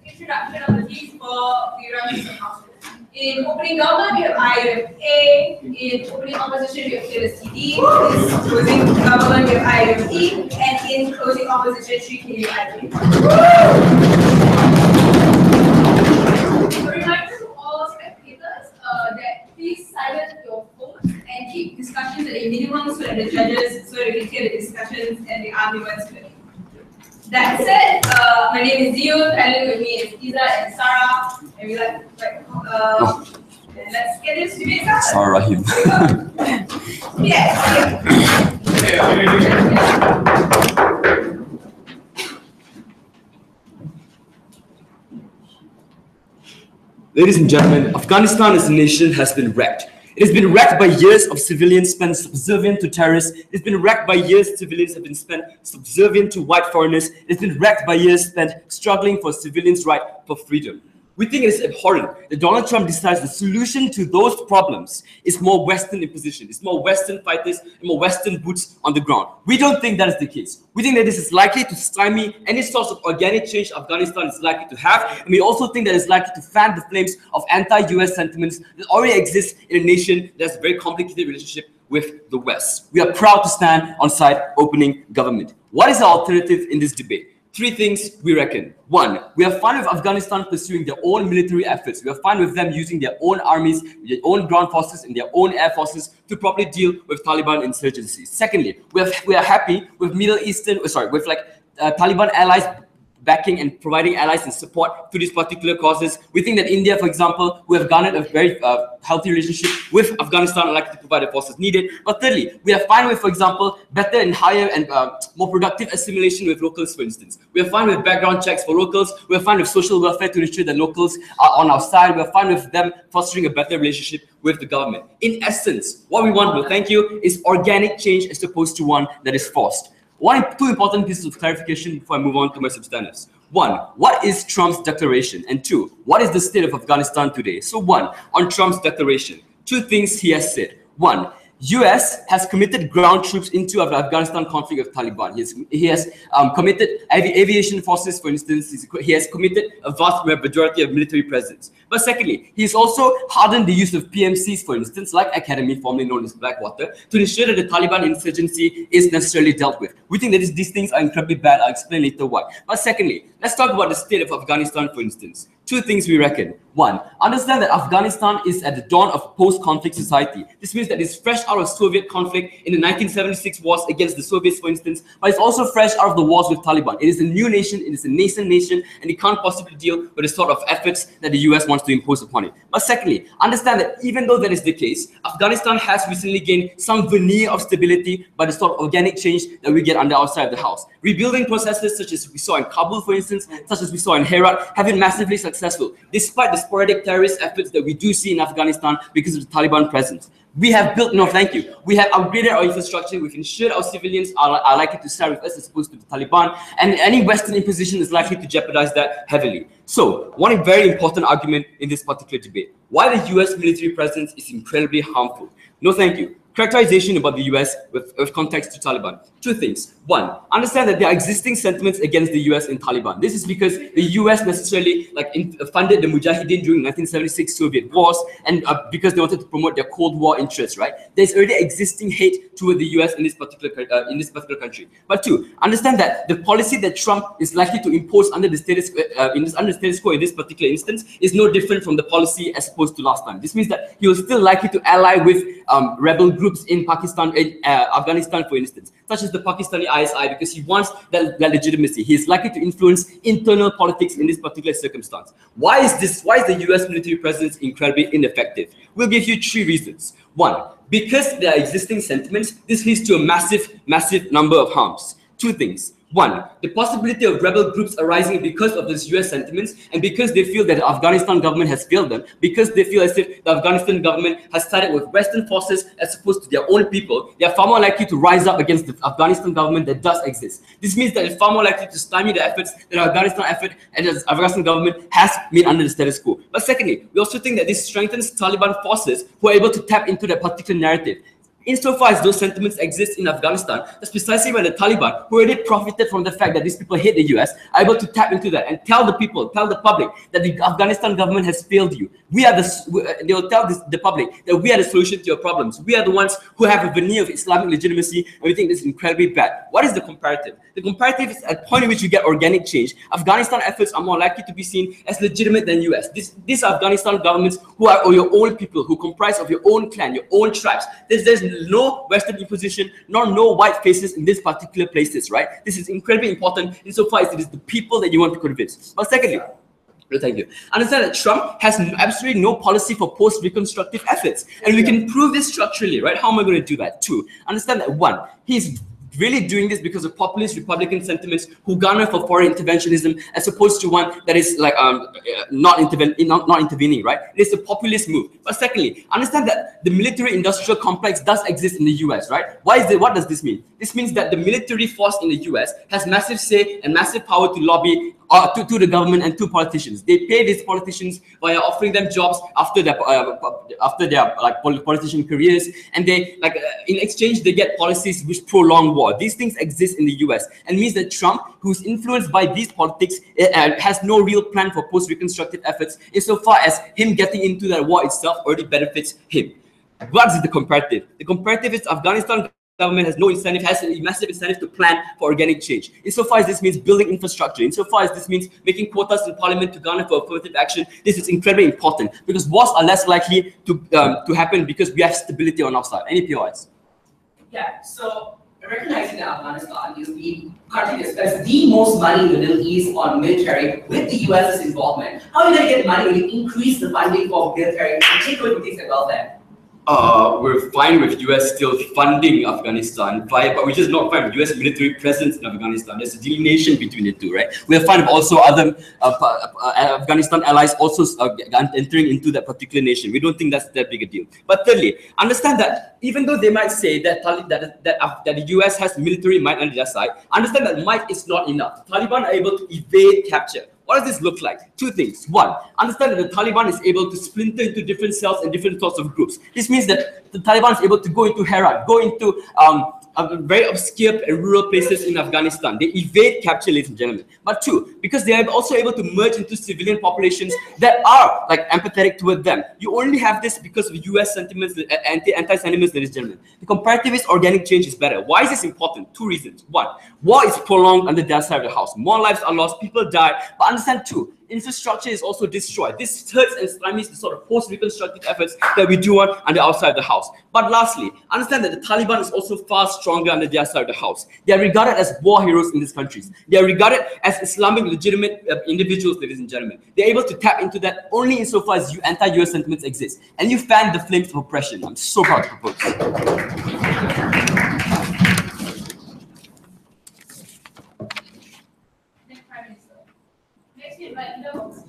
Introduction of the these four we run this house. In opening government, we have IIUM A. In opening opposition, we have CD. In closing government, we have IIUM E. And in closing opposition, 3KUIP. A reminder to all spectators that please silence your phones and keep discussions at a minimum so that the judges, so that we can hear the discussions and the arguments clearly. That said, my name is Zio, paneling with me is Iza and Sarah, and we and let's get this debate started. Sarah Rahim. Yes. Ladies and gentlemen, Afghanistan as a nation has been wrecked. It has been wrecked by years of civilians spent subservient to terrorists. It's been wrecked by years civilians have been spent subservient to white foreigners. It's been wrecked by years spent struggling for civilians' right for freedom. We think it is abhorrent that Donald Trump decides the solution to those problems is more Western imposition, it's more Western fighters, and more Western boots on the ground. We don't think that is the case. We think that this is likely to stymie any sort of organic change Afghanistan is likely to have, and we also think that it's likely to fan the flames of anti-US sentiments that already exist in a nation that has a very complicated relationship with the West. We are proud to stand on side opening government. What is the alternative in this debate? Three things we reckon. One, we are fine with Afghanistan pursuing their own military efforts. We are fine with them using their own armies, their own ground forces, and their own air forces to properly deal with Taliban insurgency. Secondly, we are happy with Taliban allies backing and providing allies and support to these particular causes. We think that India, for example, who have garnered a very healthy relationship with Afghanistan, are likely to provide the forces needed. But thirdly, we are fine with, for example, better and higher and more productive assimilation with locals, for instance. We are fine with background checks for locals. We are fine with social welfare to ensure that locals are on our side. We are fine with them fostering a better relationship with the government. In essence, what we want, thank you, is organic change as opposed to one that is forced. Two important pieces of clarification before I move on to my substantives. One, what is Trump's declaration? And two, what is the state of Afghanistan today? So one, on Trump's declaration, two things he has said. One, US has committed ground troops into the Afghanistan conflict with Taliban. He has committed aviation forces, for instance. He has committed a vast majority of military presence. But secondly, he's also hardened the use of PMCs, for instance, like Academy, formerly known as Blackwater, to ensure that the Taliban insurgency is necessarily dealt with. We think that these things are incredibly bad. I'll explain later why. But secondly, let's talk about the state of Afghanistan, for instance. Two things we reckon. One, understand that Afghanistan is at the dawn of post-conflict society. This means that it's fresh out of Soviet conflict in the 1976 wars against the Soviets, for instance, but it's also fresh out of the wars with Taliban. It is a new nation, it is a nascent nation, and it can't possibly deal with the sort of efforts that the US wants to impose upon it. But secondly, understand that even though that is the case, Afghanistan has recently gained some veneer of stability by the sort of organic change that we get on the outside of the house. Rebuilding processes such as we saw in Kabul, for instance, such as we saw in Herat, have been massively successful, despite the sporadic terrorist efforts that we do see in Afghanistan because of the Taliban presence. We have built, no thank you, we have upgraded our infrastructure, we've ensured our civilians are likely to side with us as opposed to the Taliban, and any Western imposition is likely to jeopardize that heavily. So, one very important argument in this particular debate, why the US military presence is incredibly harmful. No thank you. Characterization about the US with context to Taliban. Two things. One, understand that there are existing sentiments against the US in Taliban. This is because the US necessarily funded the Mujahideen during 1976 Soviet wars, and because they wanted to promote their Cold War interests, right? There's already existing hate toward the US in this particular country. But two, understand that the policy that Trump is likely to impose under the status quo in this particular instance is no different from the policy as opposed to last time. This means that he was still likely to ally with rebel groups in Pakistan, Afghanistan, for instance, such as the Pakistani ISI, because he wants that legitimacy. He is likely to influence internal politics in this particular circumstance. Why is the US military presence incredibly ineffective? We'll give you three reasons. One, because there are existing sentiments, this leads to a massive number of harms. Two things. One, the possibility of rebel groups arising because of these US sentiments, and because they feel that the Afghanistan government has failed them, because they feel as if the Afghanistan government has sided with Western forces as opposed to their own people, they are far more likely to rise up against the Afghanistan government that does exist. This means that it's far more likely to stymie the efforts that the Afghanistan government has made under the status quo. But secondly, we also think that this strengthens Taliban forces who are able to tap into that particular narrative. Insofar as those sentiments exist in Afghanistan, that's precisely when the Taliban, who already profited from the fact that these people hate the US, are able to tap into that and tell the people, tell the public that the Afghanistan government has failed you. They will tell the public that we are the solution to your problems. We are the ones who have a veneer of Islamic legitimacy, and we think this is incredibly bad. What is the comparative? The comparative is at the point in which you get organic change. Afghanistan efforts are more likely to be seen as legitimate than US. These Afghanistan governments who are your own people, who comprise of your own clan, your own tribes. There's no Western imposition, nor no white faces in these particular places, right? This is incredibly important insofar as it is the people that you want to convince. But secondly, no, thank you. Understand that Trump has absolutely no policy for post-reconstructive efforts. And we can prove this structurally, right? How am I going to do that? Two, understand that one, he's really doing this because of populist Republican sentiments who garner for foreign interventionism as opposed to one that is like not intervening, right? It's a populist move. But secondly, understand that the military-industrial complex does exist in the US, right? What does this mean? This means that the military force in the US has massive say and massive power to lobby to the government and to politicians. They pay these politicians by offering them jobs after their politician careers, and they in exchange they get policies which prolong war. These things exist in the US, and means that Trump, who's influenced by these politics, has no real plan for post-reconstructive efforts insofar as him getting into that war itself already benefits him. What is the comparative? The comparative is Afghanistan government has no incentive, has a massive incentive to plan for organic change. Insofar as this means building infrastructure, insofar as this means making quotas in parliament to garner for affirmative action, this is incredibly important because wars are less likely to happen because we have stability on our side. Any POIs? Yeah, so recognizing that Afghanistan is the country that spends the most money in the Middle East on military with the US's involvement, how are you going to get money when you increase the funding for military and take away from things like welfare? We're fine with US still funding Afghanistan, but we're just not fine with US military presence in Afghanistan. There's a delineation between the two, right? We're fine with also other Afghanistan allies also entering into that particular nation. We don't think that's that big a deal. But thirdly, understand that even though they might say that the US has military might on their side, understand that might is not enough. Taliban are able to evade capture. What does this look like? Two things. One, understand that the Taliban is able to splinter into different cells and different sorts of groups. This means that the Taliban is able to go into Herat, go into very obscure and rural places in Afghanistan. They evade capture, ladies and gentlemen. But two, because they are also able to merge into civilian populations that are like empathetic toward them. You only have this because of US sentiments, anti-sentiments, ladies and gentlemen. The comparativist organic change is better. Why is this important? Two reasons. One, war is prolonged on the their side of the house. More lives are lost, people die. But understand two, infrastructure is also destroyed. This hurts and stymies the sort of post-reconstructive efforts that we do on the outside of the house. But lastly, understand that the Taliban is also far stronger on their side of the house. They are regarded as war heroes in these countries. They are regarded as Islamic legitimate individuals, ladies and gentlemen. They're able to tap into that only insofar as anti-US sentiments exist. And you fan the flames of oppression. I'm so proud to propose. Next, we invite Novice.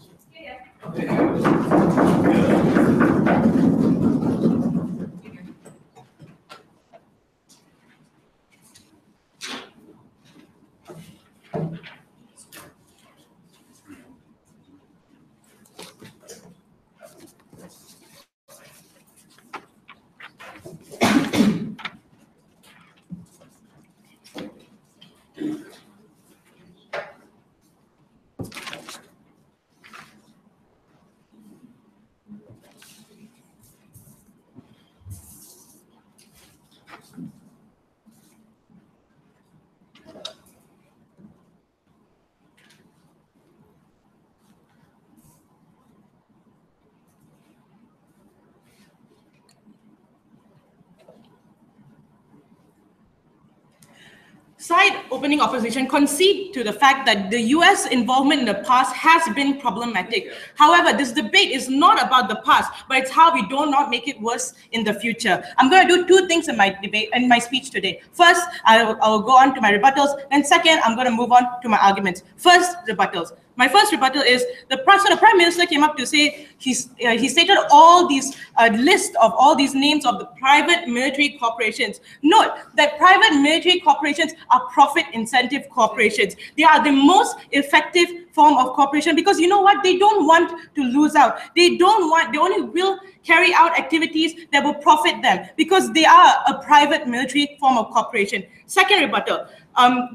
Side opening opposition concede to the fact that the US involvement in the past has been problematic. However, this debate is not about the past, but it's how we do not make it worse in the future. I'm going to do two things in my debate and my speech today. First, I will go on to my rebuttals, and second, I'm going to move on to my arguments. First, rebuttals. My first rebuttal is the Prime Minister came up to say he stated all these list of all these names of the private military corporations. Note that private military corporations are profit incentive corporations. They are the most effective form of corporation because you know what? They don't want to lose out. They only will carry out activities that will profit them because they are a private military form of corporation. Second rebuttal.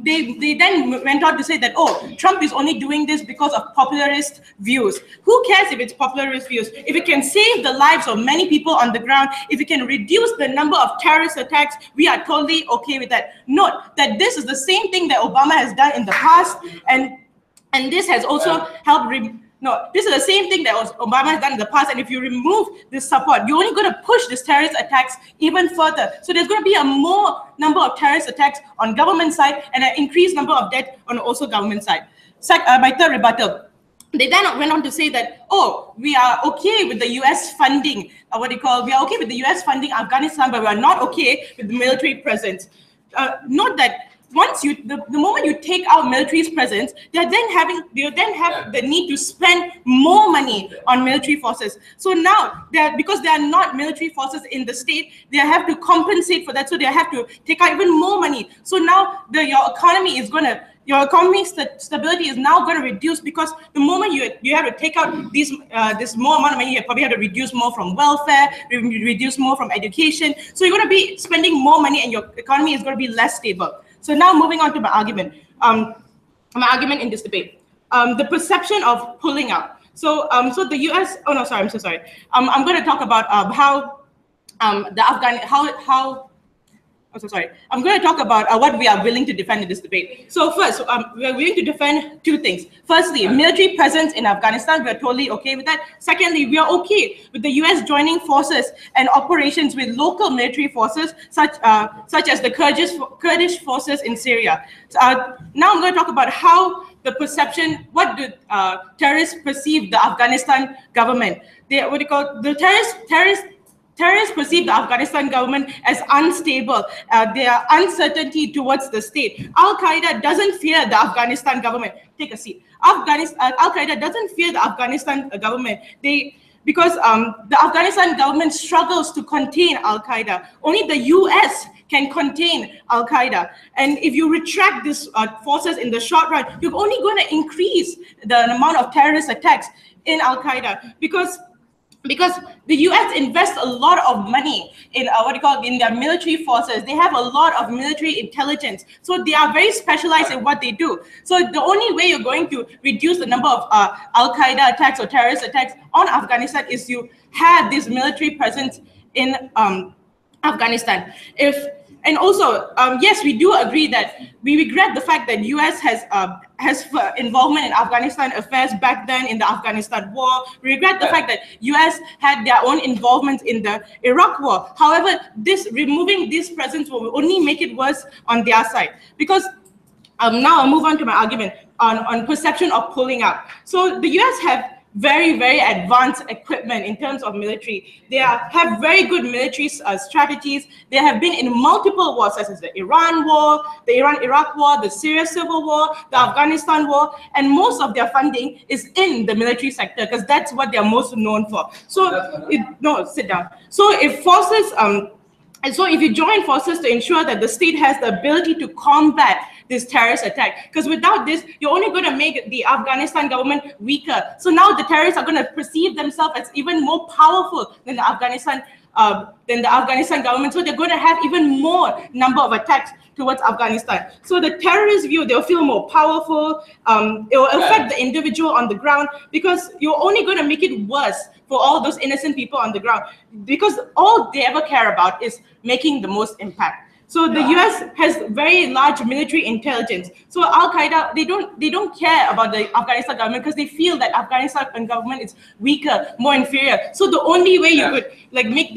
They then went on to say that, oh, Trump is only doing this because of popularist views. Who cares if it's popularist views? If it can save the lives of many people on the ground, if it can reduce the number of terrorist attacks, we are totally okay with that. Note that this is the same thing that Obama has done in the past, and this has also helped. No, this is the same thing that Obama has done in the past, and if you remove this support, you're only going to push these terrorist attacks even further. So there's going to be a more number of terrorist attacks on government side and an increased number of deaths on also government side. My third rebuttal. They then went on to say that, oh, we are okay with the US funding, we are okay with the US funding Afghanistan, but we are not okay with the military presence. Note that once the moment you take out military's presence, they then have the need to spend more money on military forces. So now, because they are not military forces in the state, they have to compensate for that. So they have to take out even more money. So now your economy stability is now going to reduce because the moment you have to take out this more amount of money, you probably have to reduce more from welfare, reduce more from education. So you're going to be spending more money, and your economy is going to be less stable. So now moving on to my argument. My argument in this debate, the perception of pulling out. So the US. Oh no, sorry. I'm so sorry. I'm going to talk about how I'm so sorry. I'm going to talk about what we are willing to defend in this debate. So first, we are willing to defend two things. Firstly, military presence in Afghanistan. We are totally okay with that. Secondly, we are okay with the US joining forces and operations with local military forces, such as the Kurdish forces in Syria. Now I'm going to talk about how the perception, what do terrorists perceive the Afghanistan government? Terrorists perceive the Afghanistan government as unstable. There are uncertainty towards the state. Al-Qaeda doesn't fear the Afghanistan government. Take a seat. Al-Qaeda doesn't fear the Afghanistan government. Because the Afghanistan government struggles to contain Al-Qaeda. Only the US can contain Al-Qaeda. And if you retract these forces in the short run, you're only going to increase the amount of terrorist attacks in Al-Qaeda, because the US invests a lot of money in in their military forces. They have a lot of military intelligence. So they are very specialized in what they do. So the only way you're going to reduce the number of Al-Qaeda attacks or terrorist attacks on Afghanistan is you have this military presence in Afghanistan. And also, yes, we do agree that we regret the fact that US has involvement in Afghanistan affairs back then in the Afghanistan war. We regret the fact that US had their own involvement in the Iraq war. However, removing this presence will only make it worse on their side. Because now I'll move on to my argument on perception of pulling out. So the US have very, very advanced equipment in terms of military. They have very good military strategies. They have been in multiple wars, such as the Iran war, the Iran-Iraq war, the Syria civil war, the Afghanistan war, and most of their funding is in the military sector because that's what they're most known for. So, sit down. So if forces, and so if you join forces to ensure that the state has the ability to combat this terrorist attack, because without this, you're only going to make the Afghanistan government weaker. So now the terrorists are going to perceive themselves as even more powerful than the Afghanistan government. So they're going to have even more number of attacks towards Afghanistan. So the terrorist view, they'll feel more powerful. It will affect the individual on the ground, because you're only going to make it worse for all those innocent people on the ground, because all they ever care about is making the most impact. So the US has very large military intelligence. So Al-Qaeda, they don't care about the Afghanistan government because they feel that Afghanistan government is weaker, more inferior. So the only way you could make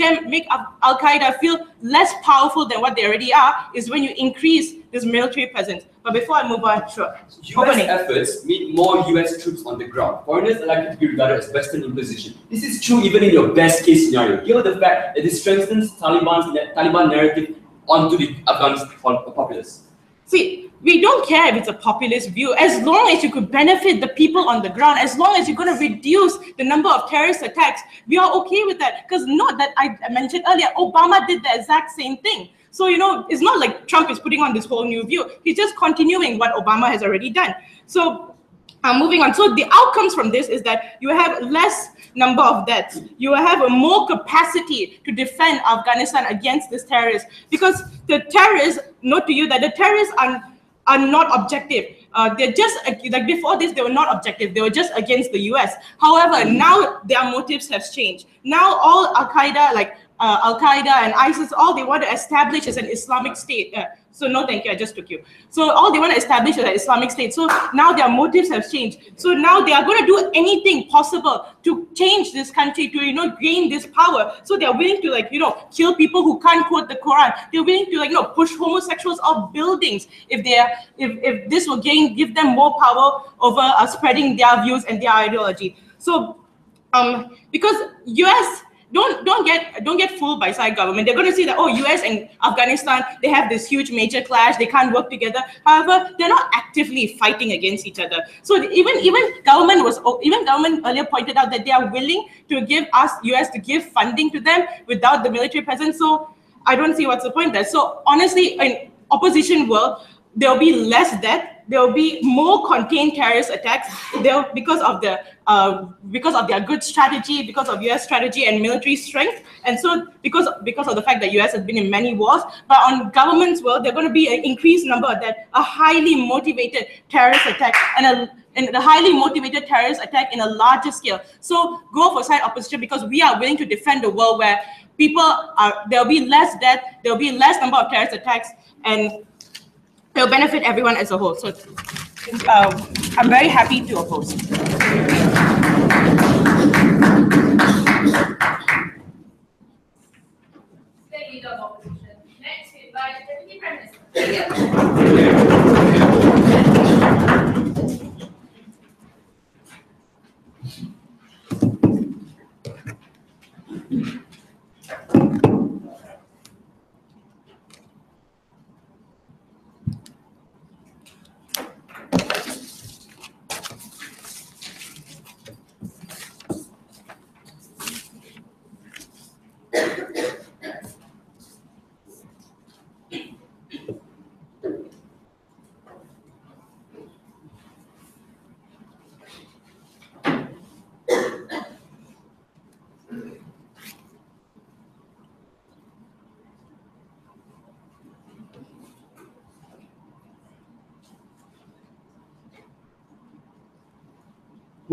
Al-Qaeda feel less powerful than what they already are is when you increase this military presence. But before I move on, sure. US efforts need more US troops on the ground. Foreigners are likely to be regarded as Western imposition. This is true even in your best case scenario. Given the fact that this strengthens Taliban narrative onto the Afghan populace. See, we don't care if it's a populist view, as long as you could benefit the people on the ground, as long as you're going to reduce the number of terrorist attacks, we are okay with that. Because note that I mentioned earlier, Obama did the exact same thing. So, it's not like Trump is putting on this whole new view. He's just continuing what Obama has already done. So, moving on. So the outcomes from this is that you have less number of deaths. You have a more capacity to defend Afghanistan against this terrorists, because the terrorists, note to you that the terrorists are not objective. They're just like before this, they were not objective. They were just against the US. However, now their motives have changed. Now all Al-Qaeda, Al-Qaeda and ISIS, all they want to establish is an Islamic state. So no, thank you, I just took you. So all they want to establish is an Islamic state. So now their motives have changed. So now they are going to do anything possible to change this country, to, gain this power. So they're willing to, kill people who can't quote the Quran. They're willing to, push homosexuals off buildings if this will give them more power over spreading their views and their ideology. So, because US don't get fooled by side government. They're going to see that, US and Afghanistan, they have this huge major clash. They can't work together. However, they're not actively fighting against each other. So even government earlier pointed out that they are willing to give us US to give funding to them without the military presence. So I don't see what's the point there. So honestly, in opposition world, there'll be less death. There will be more contained terrorist attacks because of their good strategy, because of US strategy and military strength, and so because of the fact that US has been in many wars. But on government's world, they're going to be an increased number of that, a highly motivated terrorist attack and a highly motivated terrorist attack in a larger scale. So go for side opposition, because we are willing to defend a world where there'll be less death, there'll be less number of terrorist attacks, and it'll benefit everyone as a whole. So I'm very happy to oppose. State Leader of Opposition. Next, we invite Deputy Prime Minister.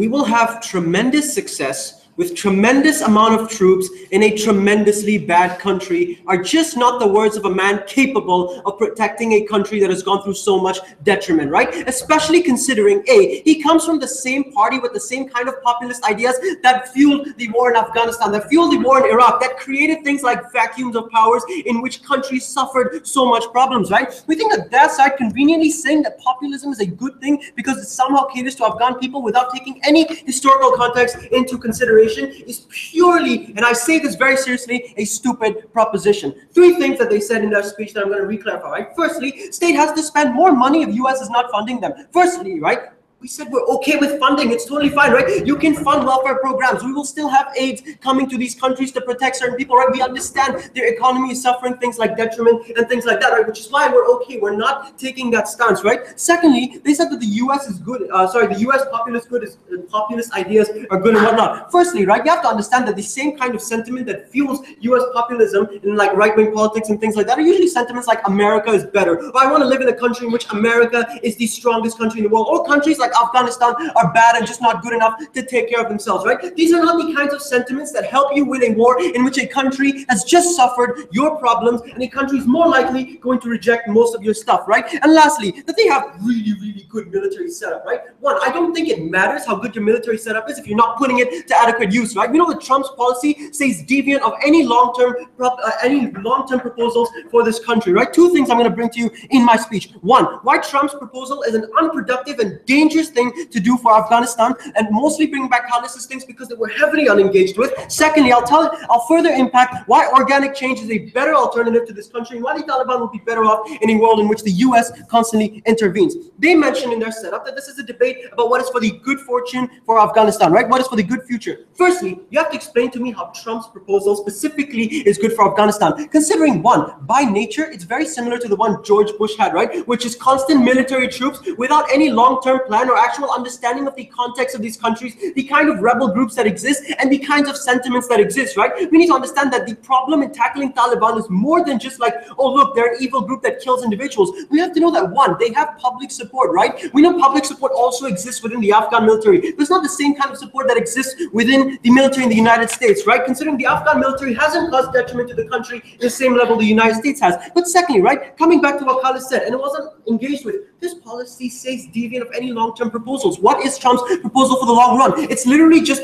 we will have tremendous success with tremendous amount of troops in a tremendously bad country are just not the words of a man capable of protecting a country that has gone through so much detriment, right? Especially considering, A, he comes from the same party with the same kind of populist ideas that fueled the war in Afghanistan, that fueled the war in Iraq, that created things like vacuums of powers in which countries suffered so much problems, right? We think that that side conveniently saying that populism is a good thing because it somehow caters to Afghan people without taking any historical context into consideration is purely, and I say this very seriously, a stupid proposition. Three things that they said in their speech that I'm going to re-clarify, right? Firstly, state has to spend more money if US is not funding them. Firstly, right? We said we're okay with funding. It's totally fine, right? You can fund welfare programs. We will still have aids coming to these countries to protect certain people, right? We understand their economy is suffering things like detriment and things like that, right? Which is why we're okay. We're not taking that stance, right? Secondly, they said that the US is good. The US populist ideas are good and whatnot. Firstly, right? You have to understand that the same kind of sentiment that fuels US populism in like right-wing politics and things like that are usually sentiments like America is better. Or I want to live in a country in which America is the strongest country in the world. Or countries like Afghanistan are bad and just not good enough to take care of themselves, right? These are not the kinds of sentiments that help you win a war in which a country has just suffered your problems and a country is more likely going to reject most of your stuff, right? And lastly, that they have really, really good military setup, right? One, I don't think it matters how good your military setup is if you're not putting it to adequate use, right? We know that Trump's policy stays deviant of any long-term proposals for this country, right? Two things I'm going to bring to you in my speech. One, why Trump's proposal is an unproductive and dangerous thing to do for Afghanistan, and mostly bring back Khalid's things because they were heavily unengaged with. Secondly, I'll further impact why organic change is a better alternative to this country and why the Taliban will be better off in a world in which the US constantly intervenes. They mentioned in their setup that this is a debate about what is for the good fortune for Afghanistan, right? What is for the good future? Firstly, you have to explain to me how Trump's proposal specifically is good for Afghanistan, considering one, by nature, it's very similar to the one George Bush had, right? Which is constant military troops without any long-term plan or actual understanding of the context of these countries, the kind of rebel groups that exist, and the kinds of sentiments that exist, right? We need to understand that the problem in tackling Taliban is more than just like, oh, look, they're an evil group that kills individuals. We have to know that, one, they have public support, right? We know public support also exists within the Afghan military. There's not the same kind of support that exists within the military in the United States, right? Considering the Afghan military hasn't caused detriment to the country in the same level the United States has. But secondly, right, coming back to what Khalid said, and it wasn't engaged with, this policy stays deviant of any long-term proposals. What is Trump's proposal for the long run? It's literally just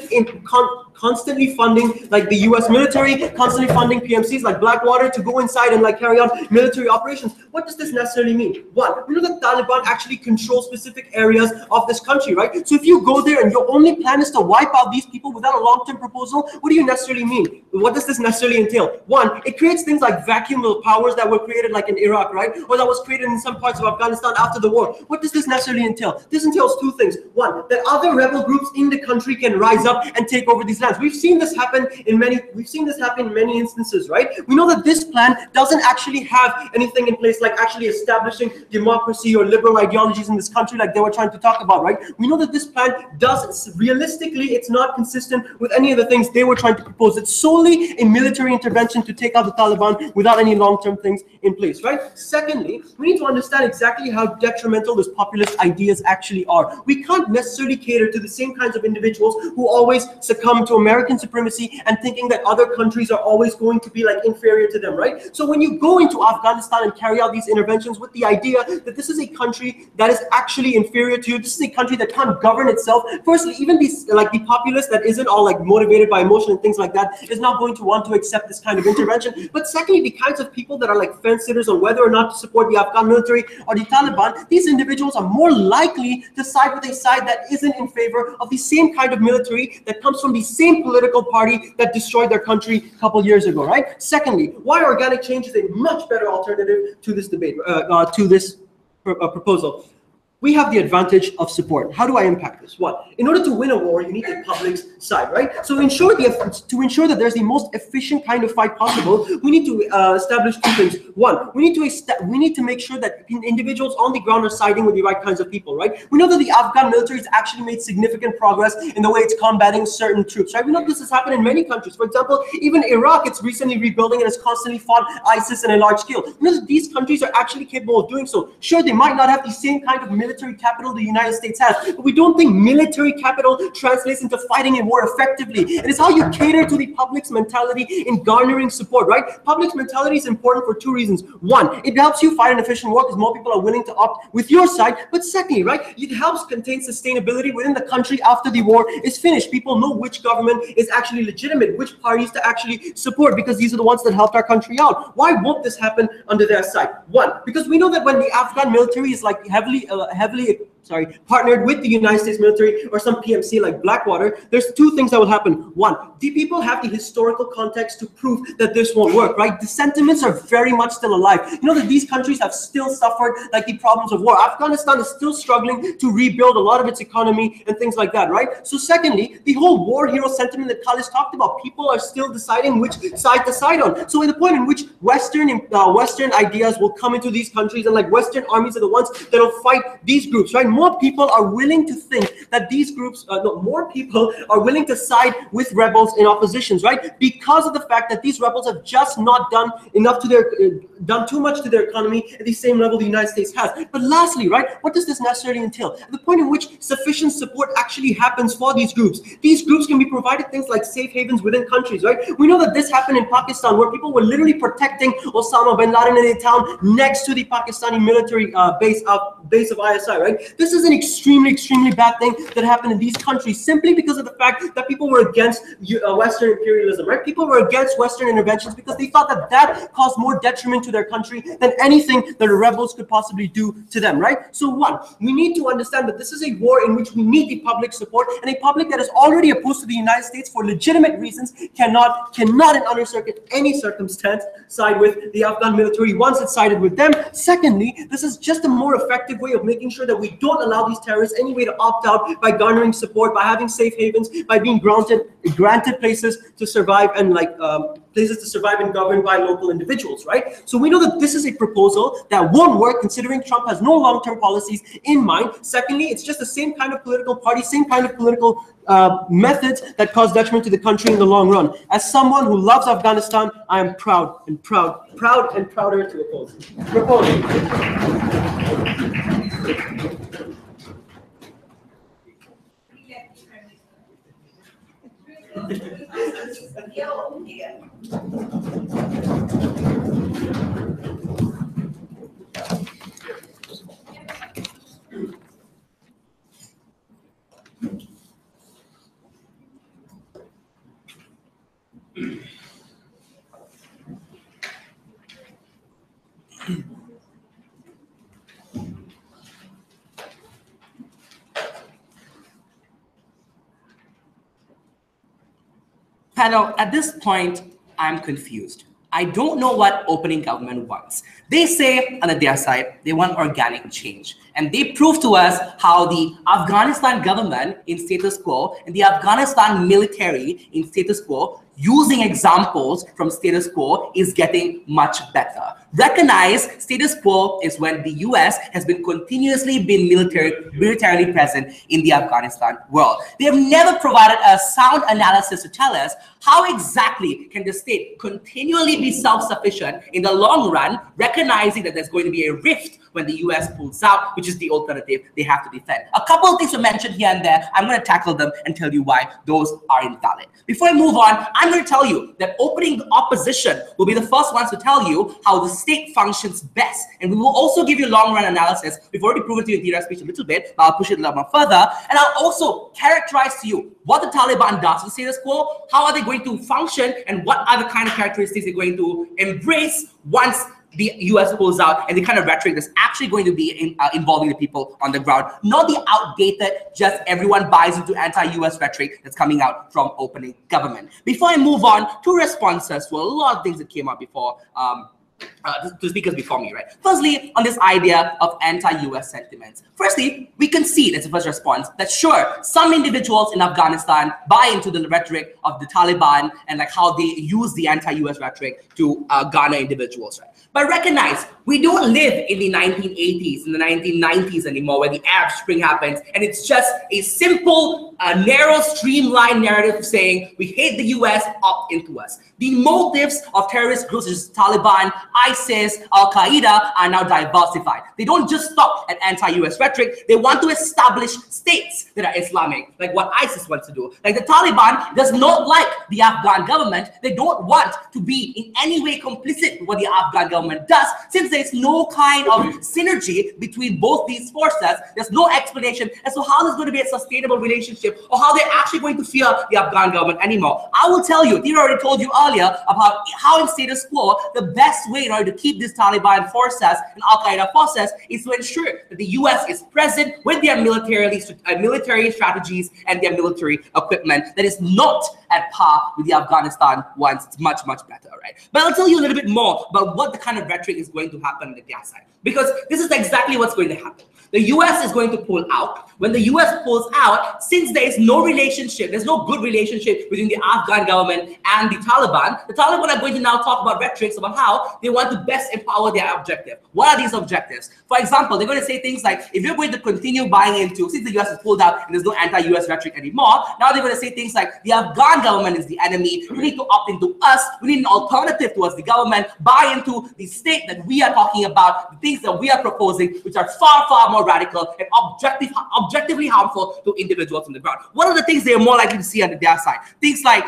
constantly funding like the US military, constantly funding PMCs like Blackwater to go inside and like carry out military operations. What does this necessarily mean? One, we know that Taliban actually control specific areas of this country, right? So if you go there and your only plan is to wipe out these people without a long-term proposal, what do you necessarily mean? What does this necessarily entail? One, it creates things like vacuum of powers that were created like in Iraq, right? Or that was created in some parts of Afghanistan after the war. What does this necessarily entail? This entails two things. One, that other rebel groups in the country can rise up and take over these lands. We've seen this happen in many instances, right? We know that this plan doesn't actually have anything in place like actually establishing democracy or liberal ideologies in this country like they were trying to talk about, right? We know that this plan does, realistically, it's not consistent with any of the things they were trying to propose. It's solely a military intervention to take out the Taliban without any long-term things in place, right? Secondly, we need to understand exactly how detrimental those populist ideas actually are. We can't necessarily cater to the same kinds of individuals who always succumb to American supremacy and thinking that other countries are always going to be like inferior to them, right? So when you go into Afghanistan and carry out these interventions with the idea that this is a country that is actually inferior to you, this is a country that can't govern itself. Firstly, even these like the populace that isn't all like motivated by emotion and things like that is not going to want to accept this kind of intervention. But secondly, the kinds of people that are like fence sitters on whether or not to support the Afghan military or the Taliban, these individuals are more likely to side with a side that isn't in favor of the same kind of military that comes from the same political party that destroyed their country a couple years ago, right? Secondly, why organic change is a much better alternative to this debate, to this proposal. We have the advantage of support. How do I impact this? One, in order to win a war, you need the public's side, right? So to ensure that there's the most efficient kind of fight possible, we need to establish two things. One, we need to make sure that individuals on the ground are siding with the right kinds of people, right? We know that the Afghan military has actually made significant progress in the way it's combating certain troops, right? We know this has happened in many countries. For example, even Iraq, it's recently rebuilding and has constantly fought ISIS on a large scale. We know that these countries are actually capable of doing so. Sure, they might not have the same kind of military military capital the United States has. But we don't think military capital translates into fighting a war effectively. It is how you cater to the public's mentality in garnering support, right? Public's mentality is important for two reasons. One, it helps you fight an efficient war because more people are willing to opt with your side. But secondly, right, it helps contain sustainability within the country after the war is finished. People know which government is actually legitimate, which parties to actually support, because these are the ones that helped our country out. Why won't this happen under their side? One, because we know that when the Afghan military is like heavily partnered with the United States military or some PMC like Blackwater, there's two things that will happen. One, the people have the historical context to prove that this won't work, right? The sentiments are very much still alive. You know that these countries have still suffered like the problems of war. Afghanistan is still struggling to rebuild a lot of its economy and things like that, right? So secondly, the whole war hero sentiment that Khalid talked about, people are still deciding which side to side on. So in the point in which Western ideas will come into these countries, and like Western armies are the ones that will fight these groups, right? More people are willing to think that these groups, more people are willing to side with rebels in oppositions, right? Because of the fact that these rebels have just not done enough to their, done too much to their economy at the same level the United States has. But lastly, right, what does this necessarily entail? At the point in which sufficient support actually happens for these groups can be provided things like safe havens within countries, right? We know that this happened in Pakistan, where people were literally protecting Osama bin Laden in a town next to the Pakistani military base of ISI, right? This is an extremely bad thing that happened in these countries simply because of the fact that people were against Western imperialism, right? People were against Western interventions because they thought that that caused more detriment to their country than anything that the rebels could possibly do to them, right? So one, we need to understand that this is a war in which we need the public support, and a public that is already opposed to the United States for legitimate reasons cannot in any circumstance side with the Afghan military once it's sided with them. Secondly, this is just a more effective way of making sure that we don't allow these terrorists any way to opt out by garnering support, by having safe havens, by being granted places to survive and places to survive and govern by local individuals, right? So we know that this is a proposal that won't work considering Trump has no long-term policies in mind. Secondly, it's just the same kind of political party, same kind of political methods that cause detriment to the country in the long run. As someone who loves Afghanistan, I am proud and prouder to oppose Panel, at this point, I'm confused. I don't know what opening government wants. They say on their side, they want organic change. And they prove to us how the Afghanistan government in status quo and the Afghanistan military in status quo, using examples from status quo, is getting much better. Recognize status quo is when the US has been continuously militarily present in the Afghanistan world. They have never provided a sound analysis to tell us how exactly can the state continually be self-sufficient in the long run, recognizing that there's going to be a rift when the US pulls out, which is the alternative they have to defend. A couple of things were mentioned here and there. I'm going to tackle them and tell you why those are invalid. Before I move on, I'm going to tell you that opening opposition will be the first ones to tell you how the state functions best. And we will also give you long-run analysis. We've already proven to you in Dhira's speech a little bit, but I'll push it a little more further. And I'll also characterize to you what the Taliban does to status quo, how are they going to function, and what are the kind of characteristics they're going to embrace once the US pulls out, and the kind of rhetoric that's actually going to be involving the people on the ground, not the outdated, just everyone buys into anti-US rhetoric that's coming out from opening government. Before I move on to responses to a lot of things that came out before, to speakers before me, right? Firstly, on this idea of anti-US sentiments. Firstly, we concede as a first response that sure, some individuals in Afghanistan buy into the rhetoric of the Taliban and like how they use the anti-US rhetoric to garner individuals, right? But recognize, we don't live in the 1980s, in the 1990s anymore, where the Arab Spring happens, and it's just a simple, narrow, streamlined narrative saying we hate the US, opt into us. The motives of terrorist groups such as Taliban ISIS, Al-Qaeda are now diversified. They don't just stop at anti-US rhetoric. They want to establish states that are Islamic, like what ISIS wants to do. Like the Taliban does not like the Afghan government. They don't want to be in any way complicit with what the Afghan government does, since there's no kind of synergy between both these forces. There's no explanation as to how there's going to be a sustainable relationship or how they're actually going to fear the Afghan government anymore. I will tell you, Tira already told you earlier about how in status quo, the best way in order to keep these Taliban forces and Al-Qaeda forces is to ensure that the US is present with their military strategies and their military equipment that is not at par with the Afghanistan ones. It's much, much better, right? But I'll tell you a little bit more about what the kind of rhetoric is going to happen on the their side, because this is exactly what's going to happen. The US is going to pull out. When the US pulls out, since there is no relationship, there's no good relationship between the Afghan government and the Taliban are going to now talk about rhetorics about how they want to best empower their objective. What are these objectives? For example, they're going to say things like, if you're going to continue buying into, since the US has pulled out and there's no anti-US rhetoric anymore, now they're going to say things like, the Afghan government is the enemy, we need to opt into us, we need an alternative towards the government, buy into the state that we are talking about, the things that we are proposing, which are far, far more radical and objectively harmful to individuals on the ground. What are the things they are more likely to see on their side? Things like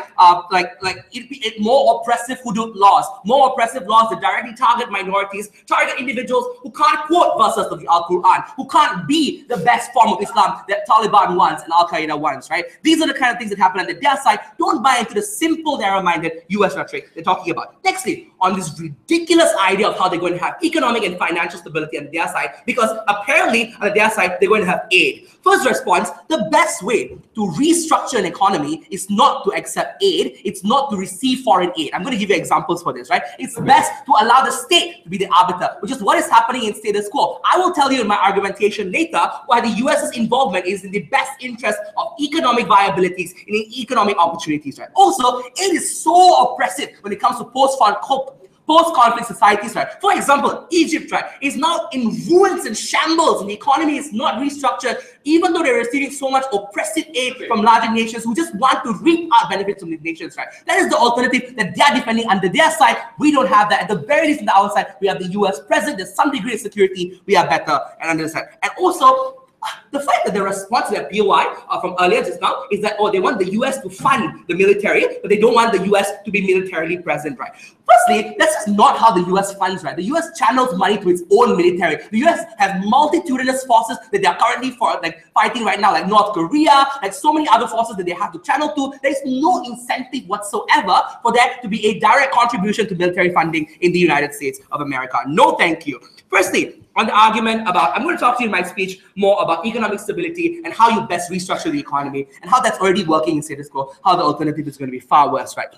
more oppressive hudud laws, more oppressive laws that directly target minorities, target individuals who can't quote verses of the Al-Quran, who can't be the best form of Islam that Taliban wants and Al-Qaeda wants, right? These are the kind of things that happen on their side. Don't buy into the simple, narrow-minded US rhetoric they're talking about. Nextly, on this ridiculous idea of how they're going to have economic and financial stability on their side, because apparently on their side, they're going to have aid. First response, the best way to restructure an economy is not to accept aid, it's not to receive foreign aid. I'm going to give you examples for this, right? It's best to allow the state to be the arbiter, which is what is happening in status quo. I will tell you in my argumentation later why the US's involvement is in the best interest of economic viabilities, in economic opportunities, right? Also, it is so oppressive when it comes to post-conflict societies, right? For example, Egypt, right, is now in ruins and shambles, and the economy is not restructured, even though they're receiving so much oppressive aid from larger nations who just want to reap our benefits from these nations, right? That is the alternative that they're defending under their side. We don't have that. At the very least, on the outside, we have the US present. There's some degree of security. We are better, and on the side. And also, the fact that the response to their POI from earlier just now is that, they want the US to fund the military, but they don't want the US to be militarily present, right? Firstly, that's just not how the US funds, right? The US channels money to its own military. The US has multitudinous forces that they are currently fighting right now, like North Korea, like so many other forces that they have to channel to. There's no incentive whatsoever for there to be a direct contribution to military funding in the United States of America. No, thank you. Firstly, on the argument about, I'm going to talk to you in my speech more about economic stability and how you best restructure the economy and how that's already working in status quo, how the alternative is going to be far worse, right?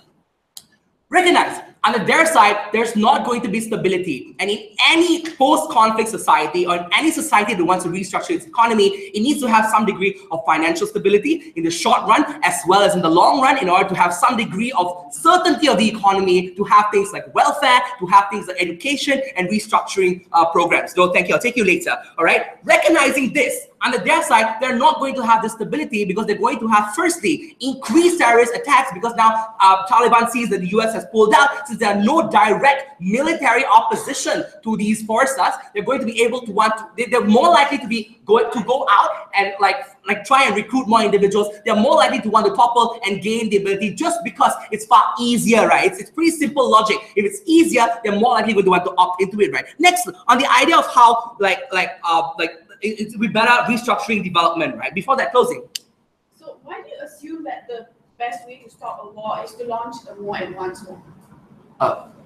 Recognize, on their side, there's not going to be stability. And in any post-conflict society or in any society that wants to restructure its economy, it needs to have some degree of financial stability in the short run as well as in the long run in order to have some degree of certainty of the economy, to have things like welfare, to have things like education and restructuring programs. No, thank you. I'll take you later. All right. Recognizing this, under their side, they're not going to have this stability because they're going to have, firstly, increased terrorist attacks because now Taliban sees that the US has pulled out. Since there are no direct military opposition to these forces, they're going to be able to they're more likely to go out and try and recruit more individuals. They're more likely to want to topple and gain the ability just because it's far easier, right? It's pretty simple logic. If it's easier, they're more likely going to want to opt into it, right? Next, on the idea of how we better restructuring development, right? Before that, closing. So why do you assume that the best way to stop a war is to launch a war at once more?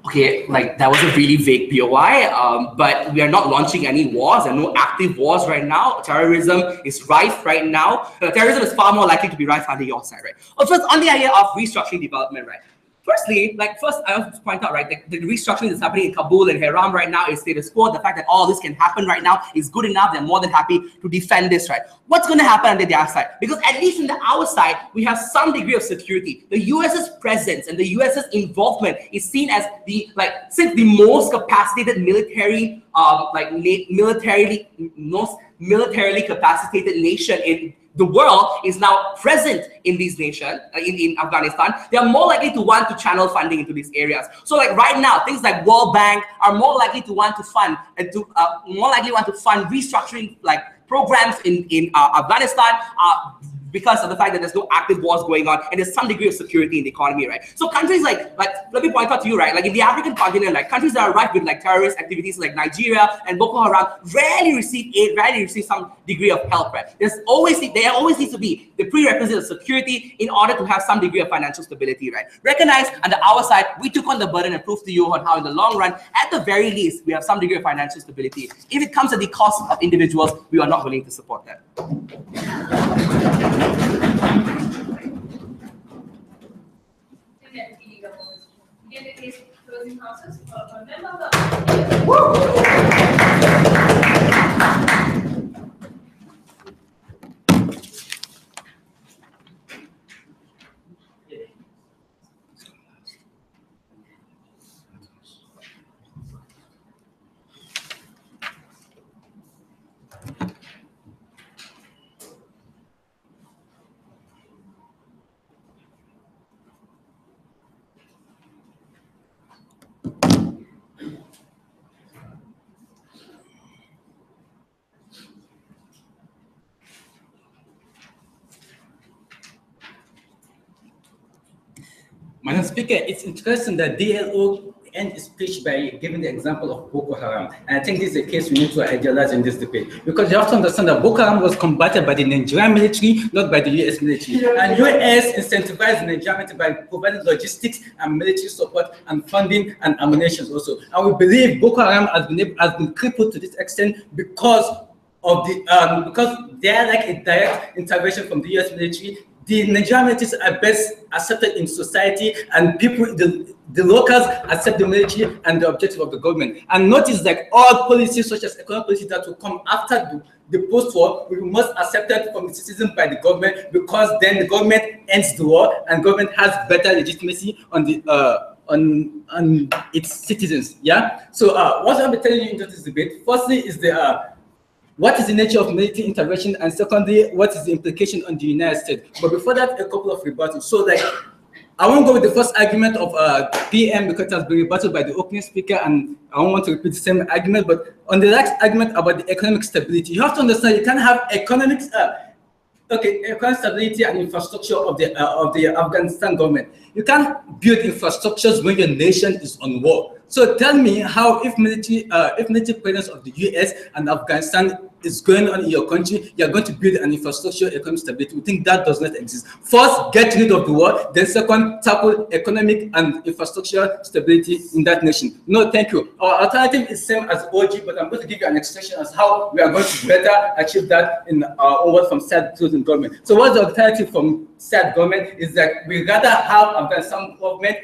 Okay, that was a really vague POI, but we are not launching any wars. There are no active wars right now. Terrorism is rife right now. Terrorism is far more likely to be rife under your side, right? First, on the idea of restructuring development, right? Firstly, first I want to point out, right, the restructuring that's happening in Kabul and Herat right now is status quo. The fact that all this can happen right now is good enough. They're more than happy to defend this, right? What's going to happen on their side? Because at least on our side, we have some degree of security. The US's presence and the US's involvement is seen as since the most capacitated militarily capacitated nation in the world is now present in these nations, in Afghanistan, they are more likely to want to channel funding into these areas. So like right now, things like World Bank are more likely to want to fund and to more likely want to fund restructuring like programs in Afghanistan, because of the fact that there's no active wars going on and there's some degree of security in the economy, right? So countries like let me point out to you, right? Like in the African continent, like countries that are rife with like terrorist activities like Nigeria and Boko Haram rarely receive aid, rarely receive some degree of help, right? There always needs to be the prerequisite of security in order to have some degree of financial stability, right? Recognize on the our side, we took on the burden and proved to you on how in the long run, at the very least, we have some degree of financial stability. If it comes at the cost of individuals, we are not willing to support that. Closing process for a member of the Madam Speaker, it's interesting that DLO end his speech by giving the example of Boko Haram. And I think this is a case we need to idealize in this debate. Because you have to understand that Boko Haram was combated by the Nigerian military, not by the US military. And US incentivized the Nigerian military by providing logistics and military support and funding and ammunition also. And we believe Boko Haram has been crippled to this extent because of the because they are like a direct intervention from the US military. The Nigerian militaries are best accepted in society, and people, the locals accept the military and the objective of the government. And notice that all policies, such as economic policies that will come after the post-war, we must accept it from the citizens by the government, because then the government ends the war and government has better legitimacy on the on its citizens. Yeah. So what I'll be telling you in this debate, firstly, is what is the nature of military intervention, and secondly, what is the implication on the United States? But before that, a couple of rebuttals. So like, I won't go with the first argument of PM because it has been rebutted by the opening speaker, and I don't want to repeat the same argument. But on the last argument about the economic stability, you have to understand you can have economic stability and infrastructure of the Afghanistan government. You can't build infrastructures when your nation is on war. So tell me how, if military presence of the US and Afghanistan is going on in your country, you're going to build an infrastructure, economic stability. We think that does not exist. First, get rid of the war. Then second, tackle economic and infrastructure stability in that nation. No, thank you. Our alternative is same as OG, but I'm going to give you an extension as how we are going to better achieve that in our onward from SAD closing government. So what's the alternative from SAD government is that we rather have Afghanistan government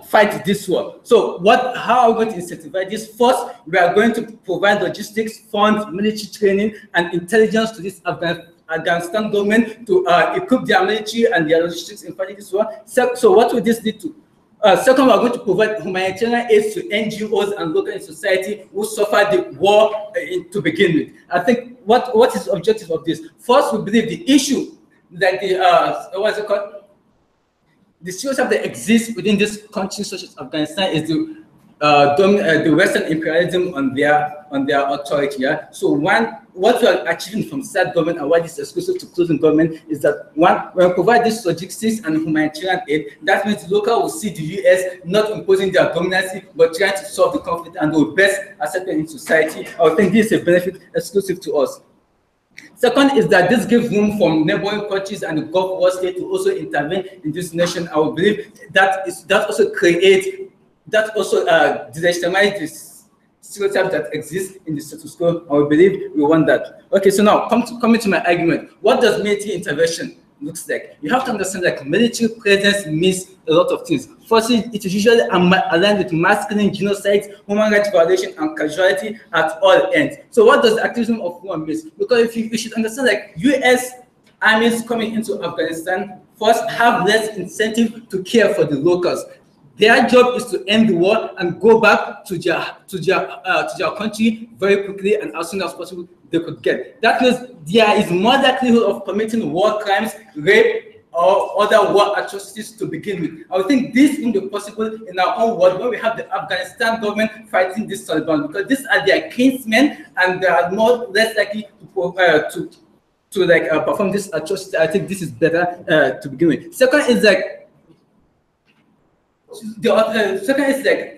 fight this war. So how are we going to incentivize this? First, we are going to provide logistics, funds, military training, and intelligence to this Afghanistan government to equip their military and their logistics in fighting this war. So what will this lead to? Second, we are going to provide humanitarian aid to NGOs and local society who suffered the war to begin with. I think what is the objective of this? First, we believe the issue that the stereotype that exists within this country, such as Afghanistan, is the Western imperialism on their authority. Yeah. So what we are achieving from SAD government and why this is exclusive to closing government is that when we provide this logistics and humanitarian aid, that means the local will see the US not imposing their dominance, but trying to solve the conflict and will best accept it in society. I think this is a benefit exclusive to us. Second is that this gives room for neighboring countries and the Gulf War state to also intervene in this nation. I would believe that also delegitimize this stereotype that exists in the status quo. I would believe we want that. Okay, so now coming to my argument. What does military intervention looks like? You have to understand that military presence means a lot of things. Firstly, it is usually aligned with mass killing, genocides, human rights violation, and casualty at all ends. So what does the activism of war mean? Because you should understand that US armies coming into Afghanistan first have less incentive to care for the locals. Their job is to end the war and go back to their country very quickly and as soon as possible they could get. That means there is more likelihood of committing war crimes, rape, or other war atrocities to begin with. I would think this will be possible in our own world when we have the Afghanistan government fighting this Taliban, because these are their kinsmen and they are more less likely to perform this atrocity. I think this is better to begin with. Second is like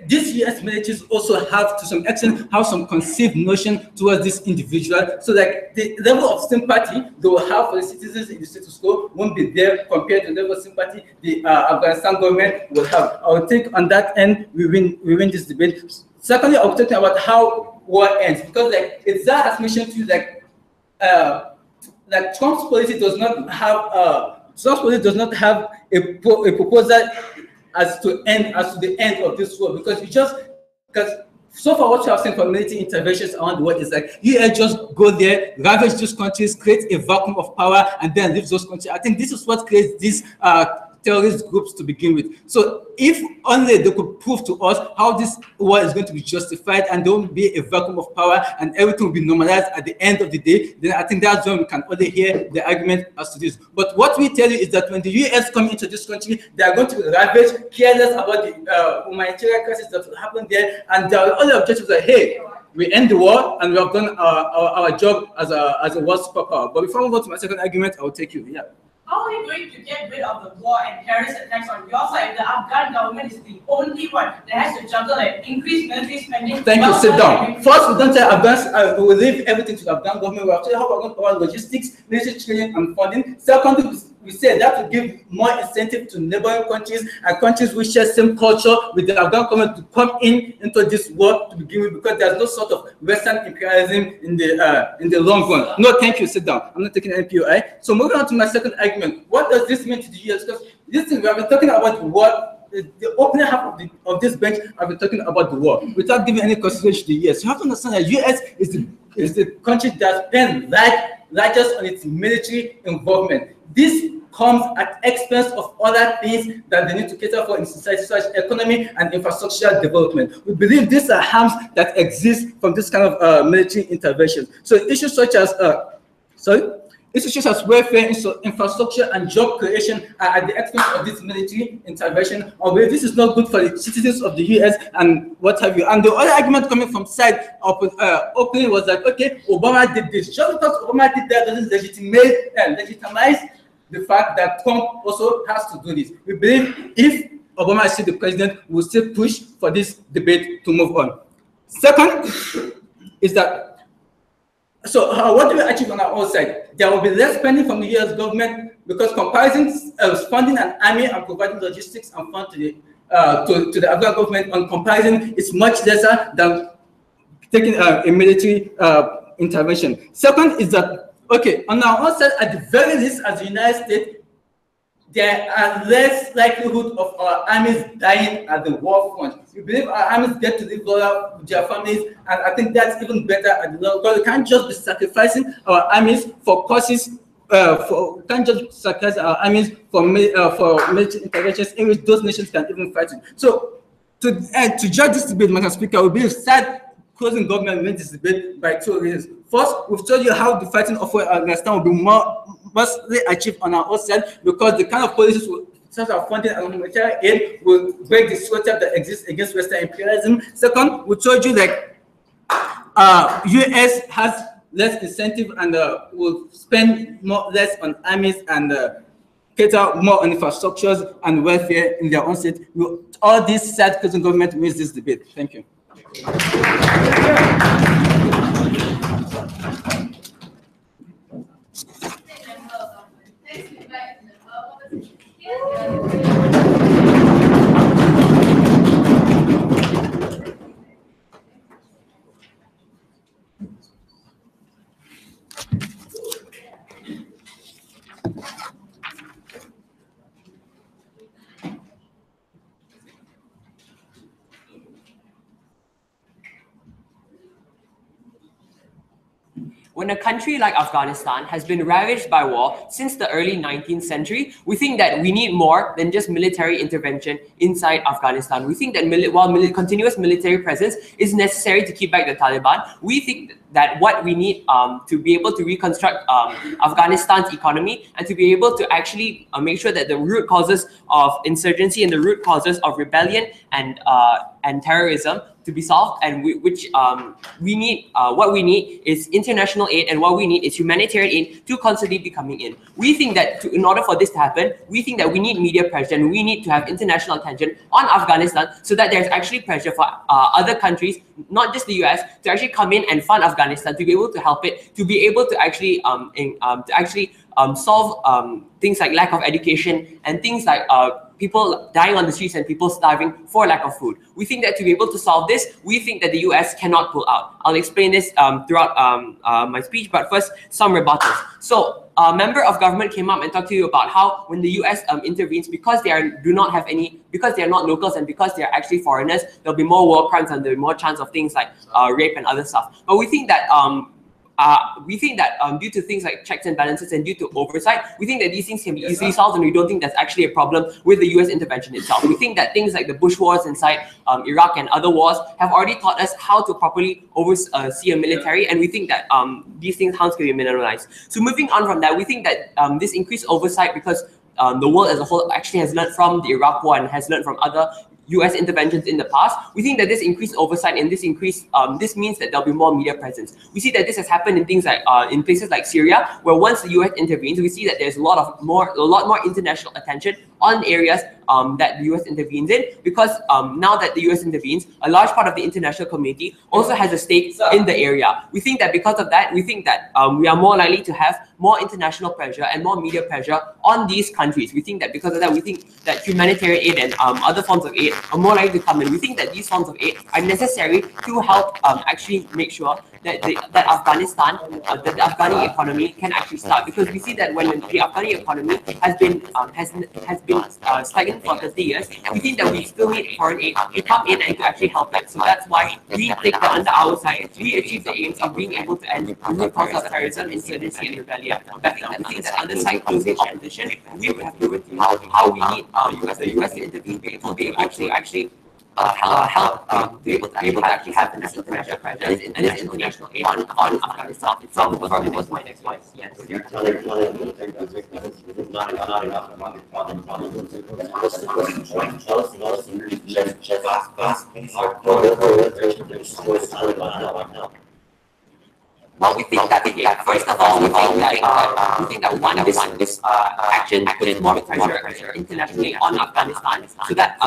these US militaries also have to some extent have some conceived notion towards this individual, so like the level of sympathy they will have for the citizens in the status quo won't be there compared to the level of sympathy the Afghanistan government will have. I would think on that end we win this debate. Secondly, I was talking about how war ends, because like Itzhak has mentioned to you like Trump's policy does not have a proposal as to the end of this war, because so far what you have seen from military interventions around the world is like US just go there, ravage those countries, create a vacuum of power, and then leave those countries. I think this is what creates these terrorist groups to begin with. So if only they could prove to us how this war is going to be justified and there won't be a vacuum of power and everything will be normalized at the end of the day, then I think that's when we can only hear the argument as to this. But what we tell you is that when the US come into this country, they are going to be ravaged, careless about the humanitarian crisis that will happen there, and their only objective is that, hey, we end the war and we have done our job as a world superpower. But before we go to my second argument, I will take you. Yeah. How are you going to get rid of the war and terrorist attacks on your side? The Afghan government is the only one that has to juggle and increase military spending. Thank you. Sit down. First, we don't tell Afghans we will leave everything to the Afghan government. We have to tell you how we're going to provide logistics, military training, and funding. Secondly, we say that will give more incentive to neighboring countries and countries which share same culture with the Afghan government to come into this war to begin with, because there's no sort of Western imperialism in the long run. No, thank you. Sit down. I'm not taking APU. So moving on to my second argument. What does this mean to the US? Because this thing we have been talking about the war. The opening half of this bench, I've been talking about the war without giving any consideration to the US. You have to understand that US is the country that spends largest on its military involvement. This comes at expense of other things that they need to cater for in society, such as economy and infrastructure development. We believe these are harms that exist from this kind of military intervention. So issues such as issues such as welfare, infrastructure, and job creation are at the expense of this military intervention. Although this is not good for the citizens of the US and what have you. And the other argument coming from side opening was like, okay, Obama did this. Just because Obama did that doesn't legitimize the fact that Trump also has to do this. We believe if Obama is still the president, we'll still push for this debate to move on. Second is that, so what do we achieve on our own side? There will be less spending from the US government, because comparison funding an army and providing logistics and fund to the Afghan government on comparison is much lesser than taking a military intervention. Second is that, okay, on our own side, at the very least, as the United States, there are less likelihood of our armies dying at the war front. We believe our armies get to live loyal with their families, and I think that's even better at the level, because we can't just be sacrificing our armies for causes. Can't just sacrifice our armies for military interventions in which those nations can even fight it. So, to judge this debate, Madam Speaker, we believe closing government wins this debate by two reasons. First, we've told you how the fighting of Afghanistan will be mostly achieved on our own side, because the kind of policies such as funding and humanitarian aid will break the stereotype that exists against Western imperialism. Second, we told you that US has less incentive and will spend less on armies and cater more on infrastructures and welfare in their own state. All these said, closing government wins this debate. Thank you. when a country like Afghanistan has been ravaged by war since the early 19th century, we think that we need more than just military intervention inside Afghanistan. We think that while continuous military presence is necessary to keep back the Taliban, we think that what we need to be able to reconstruct Afghanistan's economy and to be able to actually make sure that the root causes of insurgency and the root causes of rebellion and terrorism to be solved, and what we need is international aid, and what we need is humanitarian aid to constantly be coming in. We think that in order for this to happen, we think that we need media pressure and we need to have international attention on Afghanistan so that there's actually pressure for other countries, not just the US, to actually come in and fund Afghanistan, to be able to help it, to be able to actually solve things like lack of education and things like people dying on the streets and people starving for lack of food. We think that to be able to solve this, we think that the US cannot pull out. I'll explain this throughout my speech, but first, some rebuttals. So a member of government came up and talked to you about how when the US intervenes, because they are not locals and because they are actually foreigners, there'll be more war crimes and there'll be more chance of things like rape and other stuff. But we think that due to things like checks and balances and due to oversight, we think that these things can be easily solved, and we don't think that's actually a problem with the US intervention itself. We think that things like the Bush wars inside Iraq and other wars have already taught us how to properly oversee a military, and we think that these things harms can be minimalized. So moving on from that, we think that this increased oversight, because the world as a whole actually has learned from the Iraq war and has learned from other US interventions in the past, we think that this increased oversight and this means that there'll be more media presence. We see that this has happened in things like in places like Syria, where once the US intervenes, we see that there's a lot more international attention on areas that the US intervenes in, because now that the US intervenes, a large part of the international community also has a stake in the area. We think that because of that, we think that we are more likely to have more international pressure and more media pressure on these countries. We think that because of that, we think that humanitarian aid and other forms of aid are more likely to come in. We think that these forms of aid are necessary to help actually make sure that the Afghani economy can actually start, because we see that when the Afghani economy has been stagnant for 30 years, we think that we still need foreign aid to come in and to actually help it. So that's why we take that under our side. We achieve the aims of being able to end the root cause of terrorism, insurgency, and rebellion. I think that under side closing opposition, we have proven how we need the US to intervene to be able to actually help to be able to actually have this international presence and this international aid on Afghanistan itself. Was my next point. Yes. You're telling me this is not enough among the problem. Well, we think that first of all, we think that one of this action puts more pressure internationally on Afghanistan, so that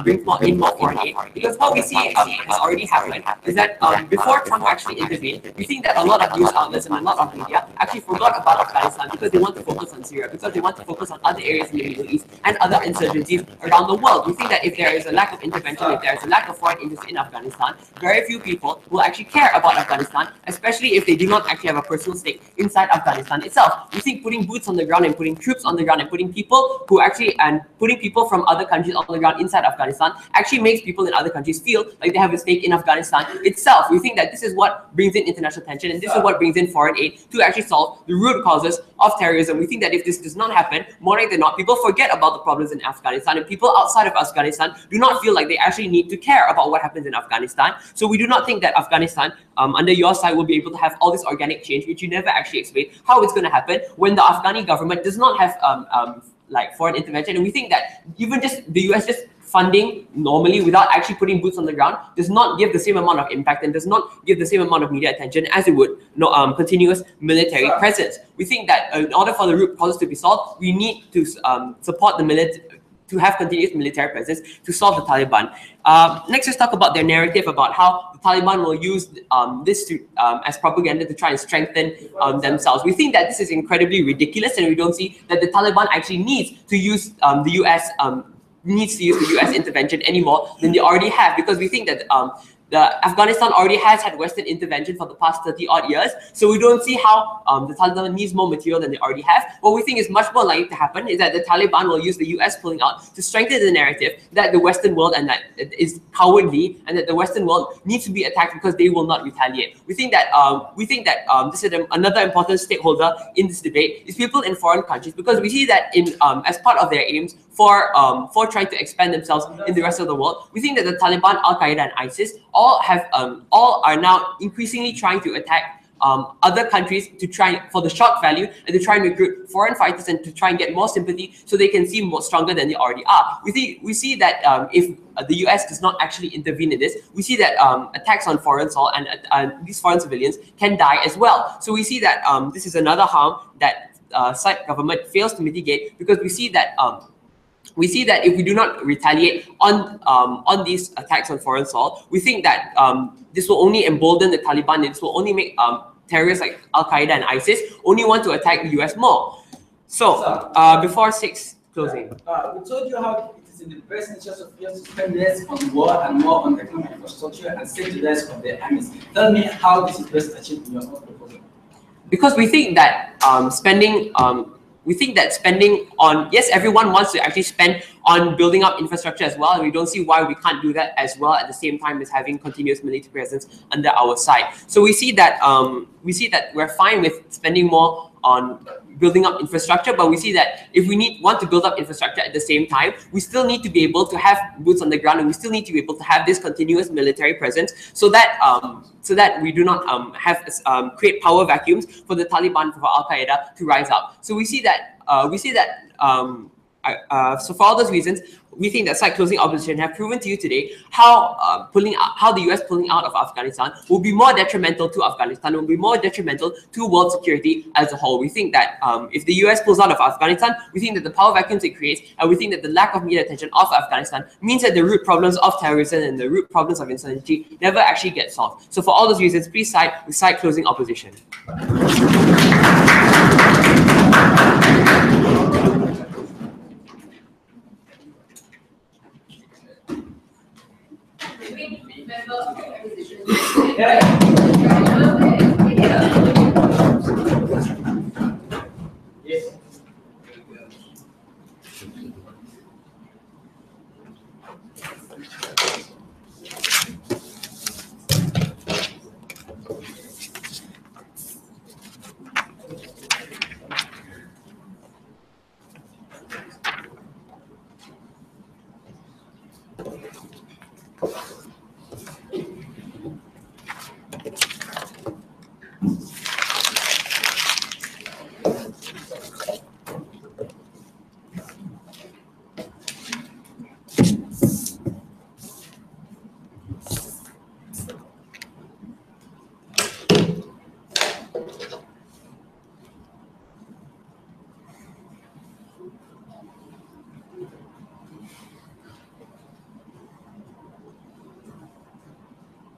brings more foreign aid. Because what we see has already happened is that before Trump actually intervened, we think that a lot of news outlets and a lot of media actually forgot about Afghanistan because they want to focus on Syria, because they want to focus on other areas in the Middle East and other insurgencies around the world. We think that if there is a lack of intervention, if there is a lack of foreign interest in Afghanistan, very few people will actually care about Afghanistan, especially if they do not actually have a personal stake inside Afghanistan itself. We think putting boots on the ground and putting troops on the ground and putting people from other countries on the ground inside Afghanistan actually makes people in other countries feel like they have a stake in Afghanistan itself. We think that this is what brings in international attention, and this is what brings in foreign aid to actually solve the root causes of terrorism. We think that if this does not happen, more likely than not, people forget about the problems in Afghanistan, and people outside of Afghanistan do not feel like they actually need to care about what happens in Afghanistan. So we do not think that Afghanistan, under your side, will be able to have all this organic change, which you never actually explain how it's going to happen when the Afghani government does not have like foreign intervention. And we think that even just the US just funding normally without actually putting boots on the ground does not give the same amount of impact and does not give the same amount of media attention as it would continuous military presence. We think that in order for the root causes to be solved, we need to support the military, to have continuous military presence to solve the Taliban. Next, let's talk about their narrative about how the Taliban will use this as propaganda to try and strengthen themselves. We think that this is incredibly ridiculous, and we don't see that the Taliban actually needs to use the US intervention any more than they already have, because we think that Afghanistan already has had Western intervention for the past 30 odd years, so we don't see how the Taliban needs more material than they already have. What we think is much more likely to happen is that the Taliban will use the US pulling out to strengthen the narrative that the Western world and that it is cowardly and that the Western world needs to be attacked because they will not retaliate. We think that this is another important stakeholder in this debate is people in foreign countries, because we see that in as part of their aims for trying to expand themselves in the rest of the world, we think that the Taliban, Al Qaeda, and ISIS all are now increasingly trying to attack other countries to try for the shock value and to try and recruit foreign fighters and to try and get more sympathy so they can seem more stronger than they already are. We see that if the US does not actually intervene in this, we see that attacks on foreign soil and these foreign civilians can die as well. So we see that this is another harm that side government fails to mitigate, because we see that if we do not retaliate on these attacks on foreign soil, we think that this will only embolden the Taliban, and this will only make terrorists like Al Qaeda and ISIS only want to attack the US more. So before 6 closing. We told you how it is in the best interest of US to spend less on war and more on economic infrastructure and save less from their armies. Tell me how this is best achieved in your own proposal. Because we think that spending on, yes, everyone wants to actually spend on building up infrastructure as well, and we don't see why we can't do that as well at the same time as having continuous military presence under our side. So we see that we're fine with spending more on building up infrastructure, but we see that if we want to build up infrastructure at the same time, we still need to be able to have boots on the ground, and we still need to be able to have this continuous military presence so that we do not create power vacuums for the Taliban, for Al Qaeda to rise up. So we see that so for all those reasons, we think that side closing opposition have proven to you today how the US pulling out of Afghanistan will be more detrimental to Afghanistan, will be more detrimental to world security as a whole. We think that if the US pulls out of Afghanistan, we think that the power vacuums it creates, and we think that the lack of media attention of Afghanistan means that the root problems of terrorism and the root problems of insurgency never actually get solved. So for all those reasons, please side with side closing opposition. Yes.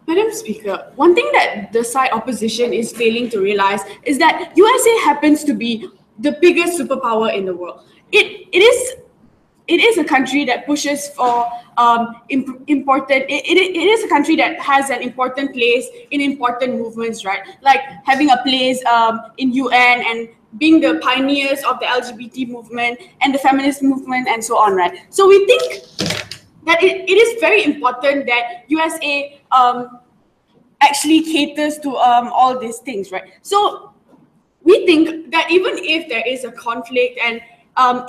Madam Speaker, one thing that the side opposition is failing to realize is that USA happens to be the biggest superpower in the world. It is a country that pushes for it is a country that has an important place in important movements, right? Like having a place in UN and being the pioneers of the LGBT movement and the feminist movement and so on, right? So we think that it is very important that USA actually caters to all these things, right? So we think that even if there is a conflict and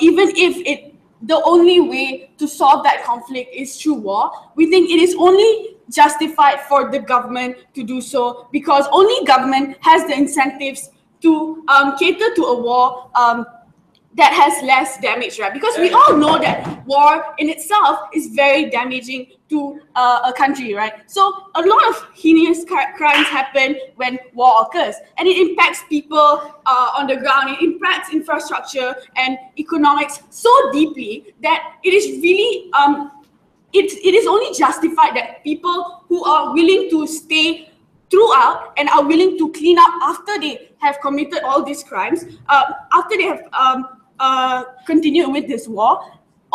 even if the only way to solve that conflict is through war, we think it is only justified for the government to do so, because only government has the incentives to cater to a war that has less damage, right? Because we all know that war in itself is very damaging to a country, right? So a lot of heinous crimes happen when war occurs, and it impacts people on the ground. It impacts infrastructure and economics so deeply that it is really it is only justified that people who are willing to stay throughout and are willing to clean up after they have committed all these crimes, after they have continued with this war,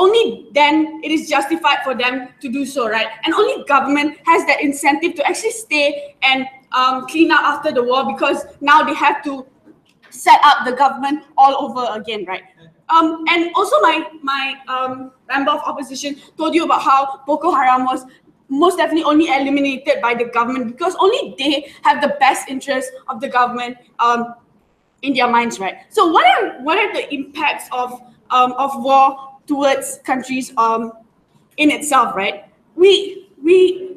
only then it is justified for them to do so, right? And only government has that incentive to actually stay and clean up after the war, because now they have to set up the government all over again, right? And also my member of opposition told you about how Boko Haram was most definitely only eliminated by the government because only they have the best interest of the government in their minds, right? So what are the impacts of war towards countries in itself, right? We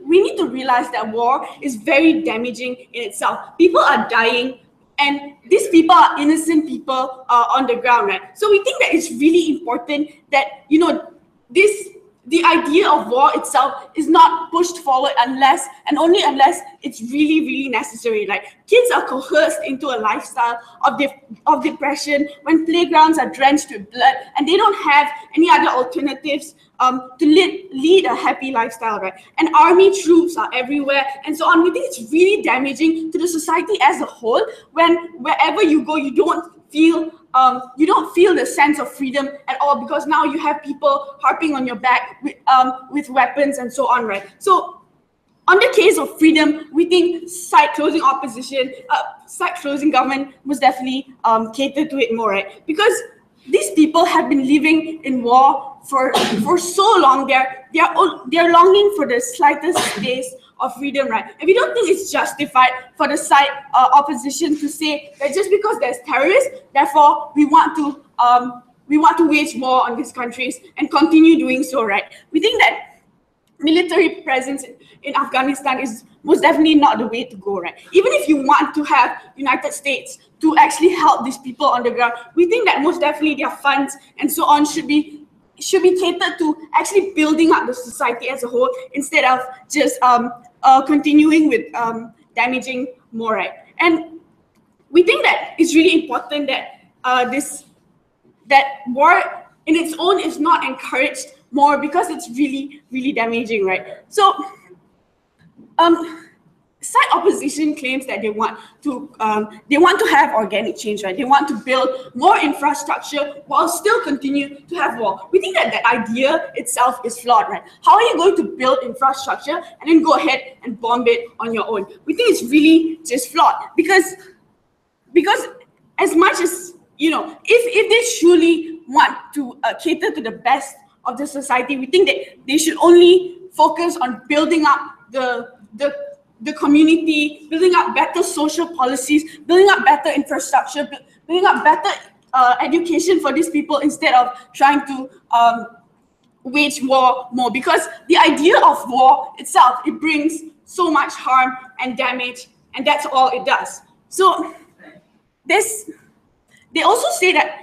need to realize that war is very damaging in itself. People are dying, and these people are innocent people on the ground, right? So we think that it's really important that, you know, the idea of war itself is not pushed forward unless and only unless it's really, really necessary. Like, kids are coerced into a lifestyle of depression when playgrounds are drenched with blood and they don't have any other alternatives to lead a happy lifestyle, right? And army troops are everywhere and so on. We think it's really damaging to the society as a whole when wherever you go, you don't feel the sense of freedom at all, because now you have people harping on your back with weapons and so on, right? So on the case of freedom, we think site closing government must definitely cater to it more, right? Because these people have been living in war for so long. They're longing for the slightest taste of freedom, right? And we don't think it's justified for the side opposition to say that just because there's terrorists, therefore we want to wage war on these countries and continue doing so, right? We think that military presence in Afghanistan is most definitely not the way to go, right? Even if you want to have United States to actually help these people on the ground, we think that most definitely their funds and so on should be catered to actually building up the society as a whole instead of just continuing with damaging more, right? And we think that it's really important that that war in its own is not encouraged more because it's really, really damaging, right? So side opposition claims that they want to have organic change, right? They want to build more infrastructure while still continue to have war. We think that that idea itself is flawed, right? How are you going to build infrastructure and then go ahead and bomb it on your own? We think it's really just flawed because as much as, you know, if they truly want to cater to the best of the society, we think that they should only focus on building up the community, building up better social policies, building up better infrastructure, building up better education for these people instead of trying to wage war more. Because the idea of war itself, it brings so much harm and damage, and that's all it does. So they also say that,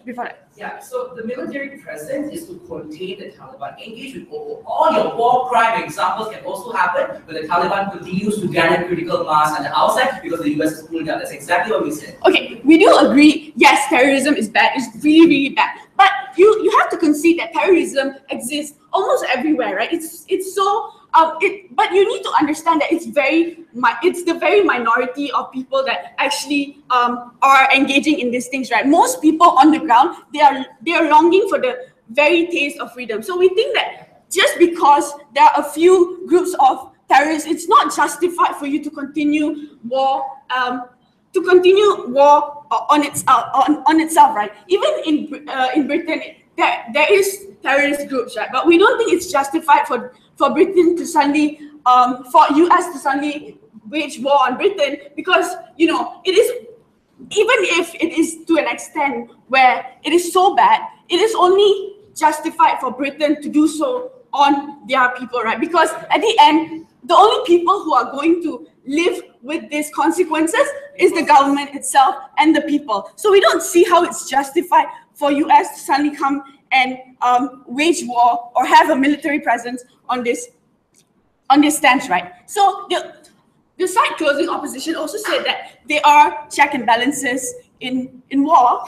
before that. Yeah, so the military presence is to contain the Taliban. Engage with all your war crime examples can also happen when the Taliban continues to gather critical mass on the outside because the US is pulling out. That's exactly what we said. Okay, we do agree, yes, terrorism is bad. It's really, really bad. But you have to concede that terrorism exists almost everywhere, right? It's so but you need to understand that it's the very minority of people that actually are engaging in these things, right? Most people on the ground, they are longing for the very taste of freedom. So we think that just because there are a few groups of terrorists, it's not justified for you to continue war on itself, right? Even in Britain, there is terrorist groups, right? But we don't think it's justified for Britain to suddenly, for US to suddenly wage war on Britain, because, you know, it is, even if it is to an extent where it is so bad, it is only justified for Britain to do so on their people, right? Because at the end, the only people who are going to live with these consequences is the government itself and the people. So we don't see how it's justified for US to suddenly come and wage war or have a military presence on this stance, right? So the side closing opposition also said that there are check and balances in war.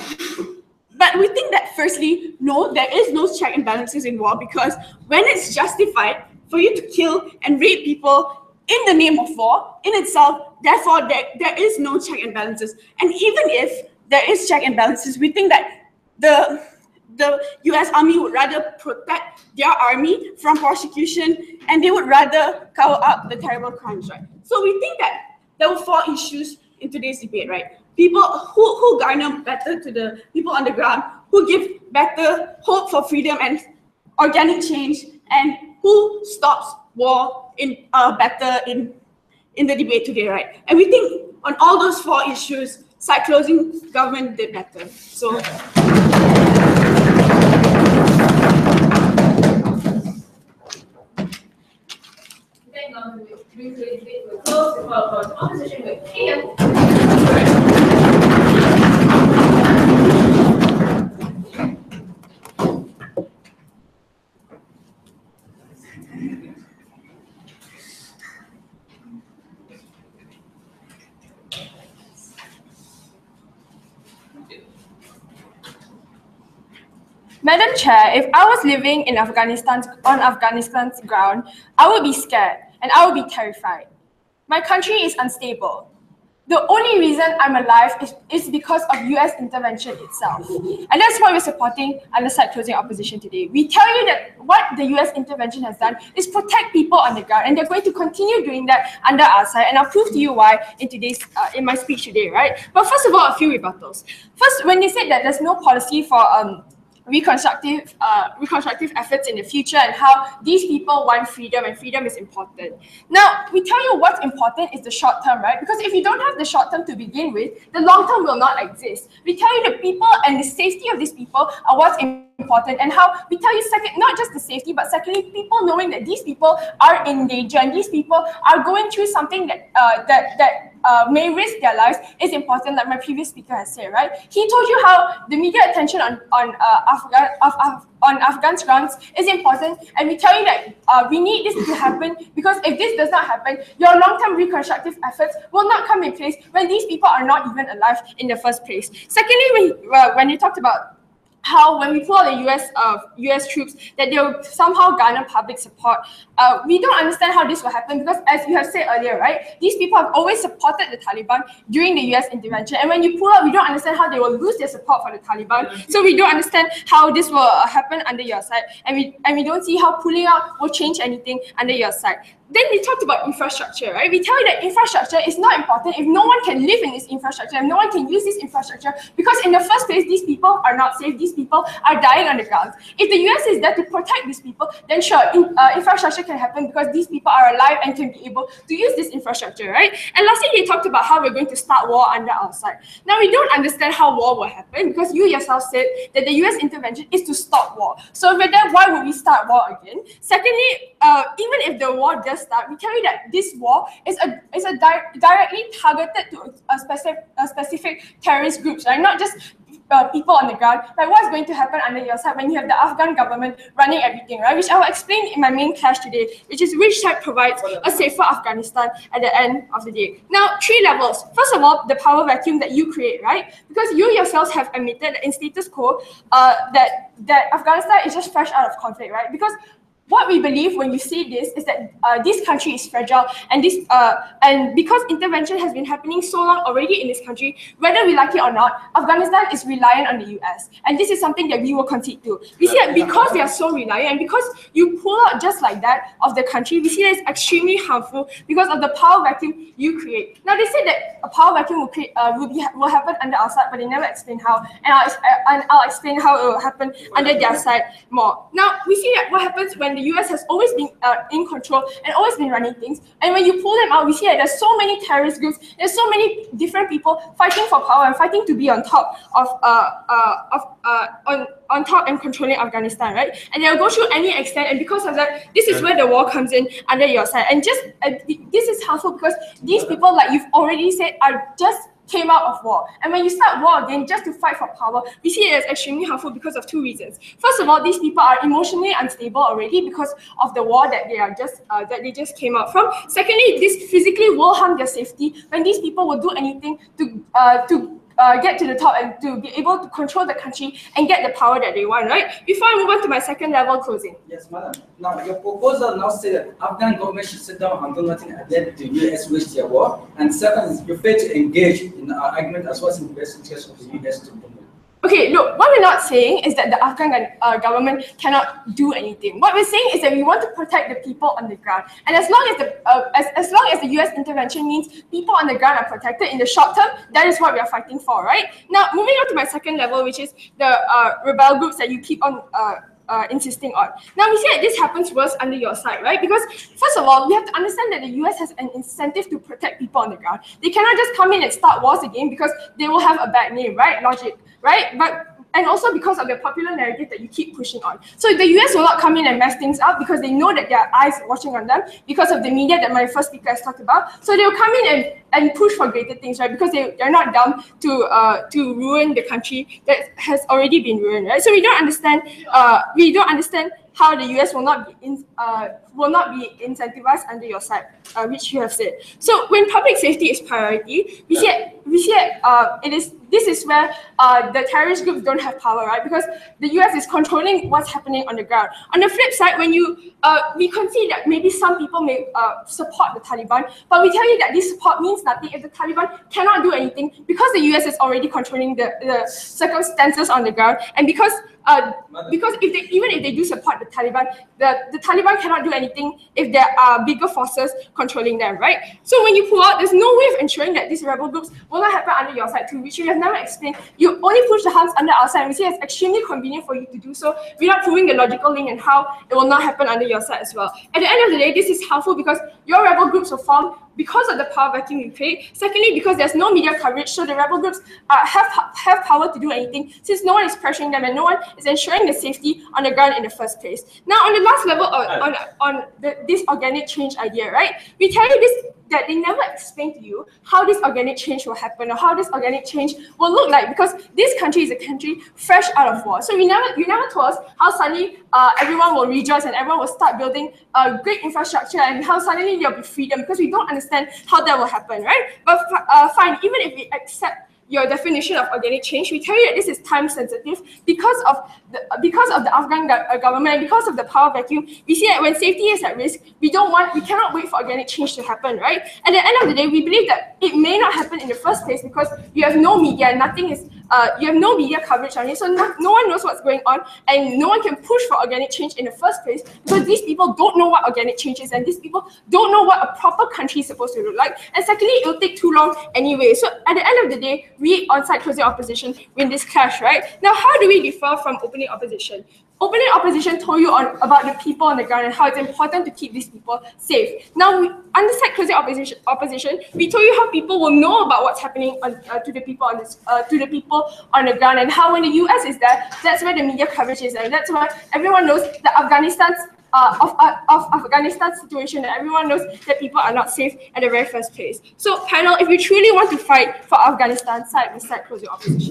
But we think that firstly, no, there is no check and balances in war, because when it's justified for you to kill and rape people in the name of war in itself, therefore there is no check and balances. And even if there is check and balances, we think that the US Army would rather protect their army from prosecution, and they would rather cover up the terrible crimes, right? So we think that there were 4 issues in today's debate, right? People who garner better to the people on the ground, who give better hope for freedom and organic change, and who stops war better in the debate today, right? And we think on all those 4 issues, side closing government did better. So. Opposition with PM. Madam Chair, if I was living in Afghanistan's ground, I would be scared and I would be terrified. My country is unstable. The only reason I'm alive is because of US intervention itself. And that's why we're supporting under side closing opposition today. We tell you that what the US intervention has done is protect people on the ground, and they're going to continue doing that under our side. And I'll prove to you why in my speech today, right? But first of all, a few rebuttals. First, when they said that there's no policy for reconstructive efforts in the future and how these people want freedom and freedom is important. Now, we tell you what's important is the short term, right? Because if you don't have the short term to begin with, the long term will not exist. We tell you the people and the safety of these people are what's important, and how we tell you second, not just the safety, but secondly, people knowing that these people are in danger and these people are going through something that may risk their lives is important, like my previous speaker has said, right? He told you how the media attention on Afghan's grounds is important, and we tell you that we need this to happen, because if this does not happen, your long-term reconstructive efforts will not come in place when these people are not even alive in the first place. Secondly, when you talked about how when we pull out the US troops, that they will somehow garner public support. We don't understand how this will happen, because as you have said earlier, right, these people have always supported the Taliban during the US intervention, and when you pull out, we don't understand how they will lose their support for the Taliban. So we don't understand how this will happen under your side, and we don't see how pulling out will change anything under your side. Then we talked about infrastructure, right? We tell you that infrastructure is not important if no one can live in this infrastructure, if no one can use this infrastructure, because in the first place, these people are not safe, these people are dying on the ground. If the US is there to protect these people, then sure, infrastructure can happen because these people are alive and can be able to use this infrastructure, right? And lastly, they talked about how we're going to start war under our side. Now, we don't understand how war will happen, because you yourself said that the US intervention is to stop war. So if we're there, why would we start war again? Secondly, even if the war does start, we tell you that this war is directly targeted to a specific terrorist groups, right? Not just people on the ground. Like what's going to happen under your side when you have the Afghan government running everything, right? Which I will explain in my main class today, which is which side provides a safer Afghanistan at the end of the day. Now, 3 levels. First of all, the power vacuum that you create, right? Because you yourselves have admitted that in status quo, that Afghanistan is just fresh out of conflict, right? Because what we believe when you see this is that this country is fragile, and because intervention has been happening so long already in this country, whether we like it or not, Afghanistan is reliant on the US, and this is something that we will concede to. We see that because they are so reliant, and because you pull out just like that of the country, we see that it's extremely harmful because of the power vacuum you create. Now, they said that a power vacuum will happen under our side, but they never explain how, and I'll explain how it will happen under their side more. Now, we see that what happens when the US has always been in control and always been running things, and when you pull them out, we see that there's so many terrorist groups, there's so many different people fighting for power and fighting to be on top of on top and controlling Afghanistan, right? And they'll go through any extent, and because of that, this is where the war comes in under your side. And just this is helpful because these people, like you've already said, are just came out of war. And when you start war again just to fight for power, we see it as extremely helpful because of 2 reasons. First of all, these people are emotionally unstable already because of the war that they just came out from. Secondly, this physically will harm their safety when these people will do anything to get to the top and to be able to control the country and get the power that they want, right? Before I move on to my second level closing. Yes, madam. Now, your proposal now says that Afghan government should sit down and do nothing and let the US wage their war. And second is you fail to engage in our argument as well as in the best interest of the US to promote. Okay, look, what we're not saying is that the Afghan government cannot do anything. What we're saying is that we want to protect the people on the ground. And as long as the US intervention means people on the ground are protected in the short term, that is what we are fighting for, right? Now, moving on to my second level, which is the rebel groups that you keep on insisting on. Now, we say that this happens worse under your side, right? Because first of all, we have to understand that the US has an incentive to protect people on the ground. They cannot just come in and start wars again because they will have a bad name, right? Logic, right? And also because of the popular narrative that you keep pushing on. So the US will not come in and mess things up because they know that there are eyes watching on them because of the media that my first speaker has talked about. So they'll come in and push for greater things, right? Because they're not dumb to ruin the country that has already been ruined, right? So we don't understand how the US will not be incentivized under your side, which you have said. So when public safety is priority, we see this is where the terrorist groups don't have power, right? Because the US is controlling what's happening on the ground. On the flip side, when we concede that maybe some people may support the Taliban, but we tell you that this support means nothing if the Taliban cannot do anything because the US is already controlling the circumstances on the ground, and because even if they do support the Taliban, the Taliban cannot do anything if there are bigger forces controlling them, right? So when you pull out, there's no way of ensuring that these rebel groups will not happen under your side too, which we have never explained. You only push the harms under our side, and we say it's extremely convenient for you to do so without proving the logical link and how it will not happen under your side as well. At the end of the day, this is helpful because your rebel groups will form because of the power vacuum you create. Secondly, because there's no media coverage, so the rebel groups have power to do anything since no one is pressuring them and no one is ensuring the safety on the ground in the first place. Now, on the last level, on this organic change idea, right? We tell you this that they never explain to you how this organic change will happen or how this organic change will look like, because this country is a country fresh out of war. So you never told us how suddenly everyone will rejoice and everyone will start building great infrastructure and how suddenly there'll be freedom, because we don't understand how that will happen, right? But fine, even if we accept your definition of organic change, we tell you that this is time sensitive because of the Afghan government, and because of the power vacuum. We see that when safety is at risk, we cannot wait for organic change to happen, right? At the end of the day, we believe that it may not happen in the first place because you have no media, you have no media coverage on it, so no one knows what's going on, and no one can push for organic change in the first place because these people don't know what organic change is, and these people don't know what a proper country is supposed to look like. And secondly, it will take too long anyway. So at the end of the day, we on-site closing opposition win this clash, right? Now, how do we differ from opening opposition? Opening opposition told you about the people on the ground and how it's important to keep these people safe. Now, under site closing opposition, we told you how people will know about what's happening to the people on the ground, and how when the US is there, that's where the media coverage is, and that's why everyone knows that Afghanistan's situation, and everyone knows that people are not safe at the very first place. So, panel, if you truly want to fight for Afghanistan, side with side closing opposition.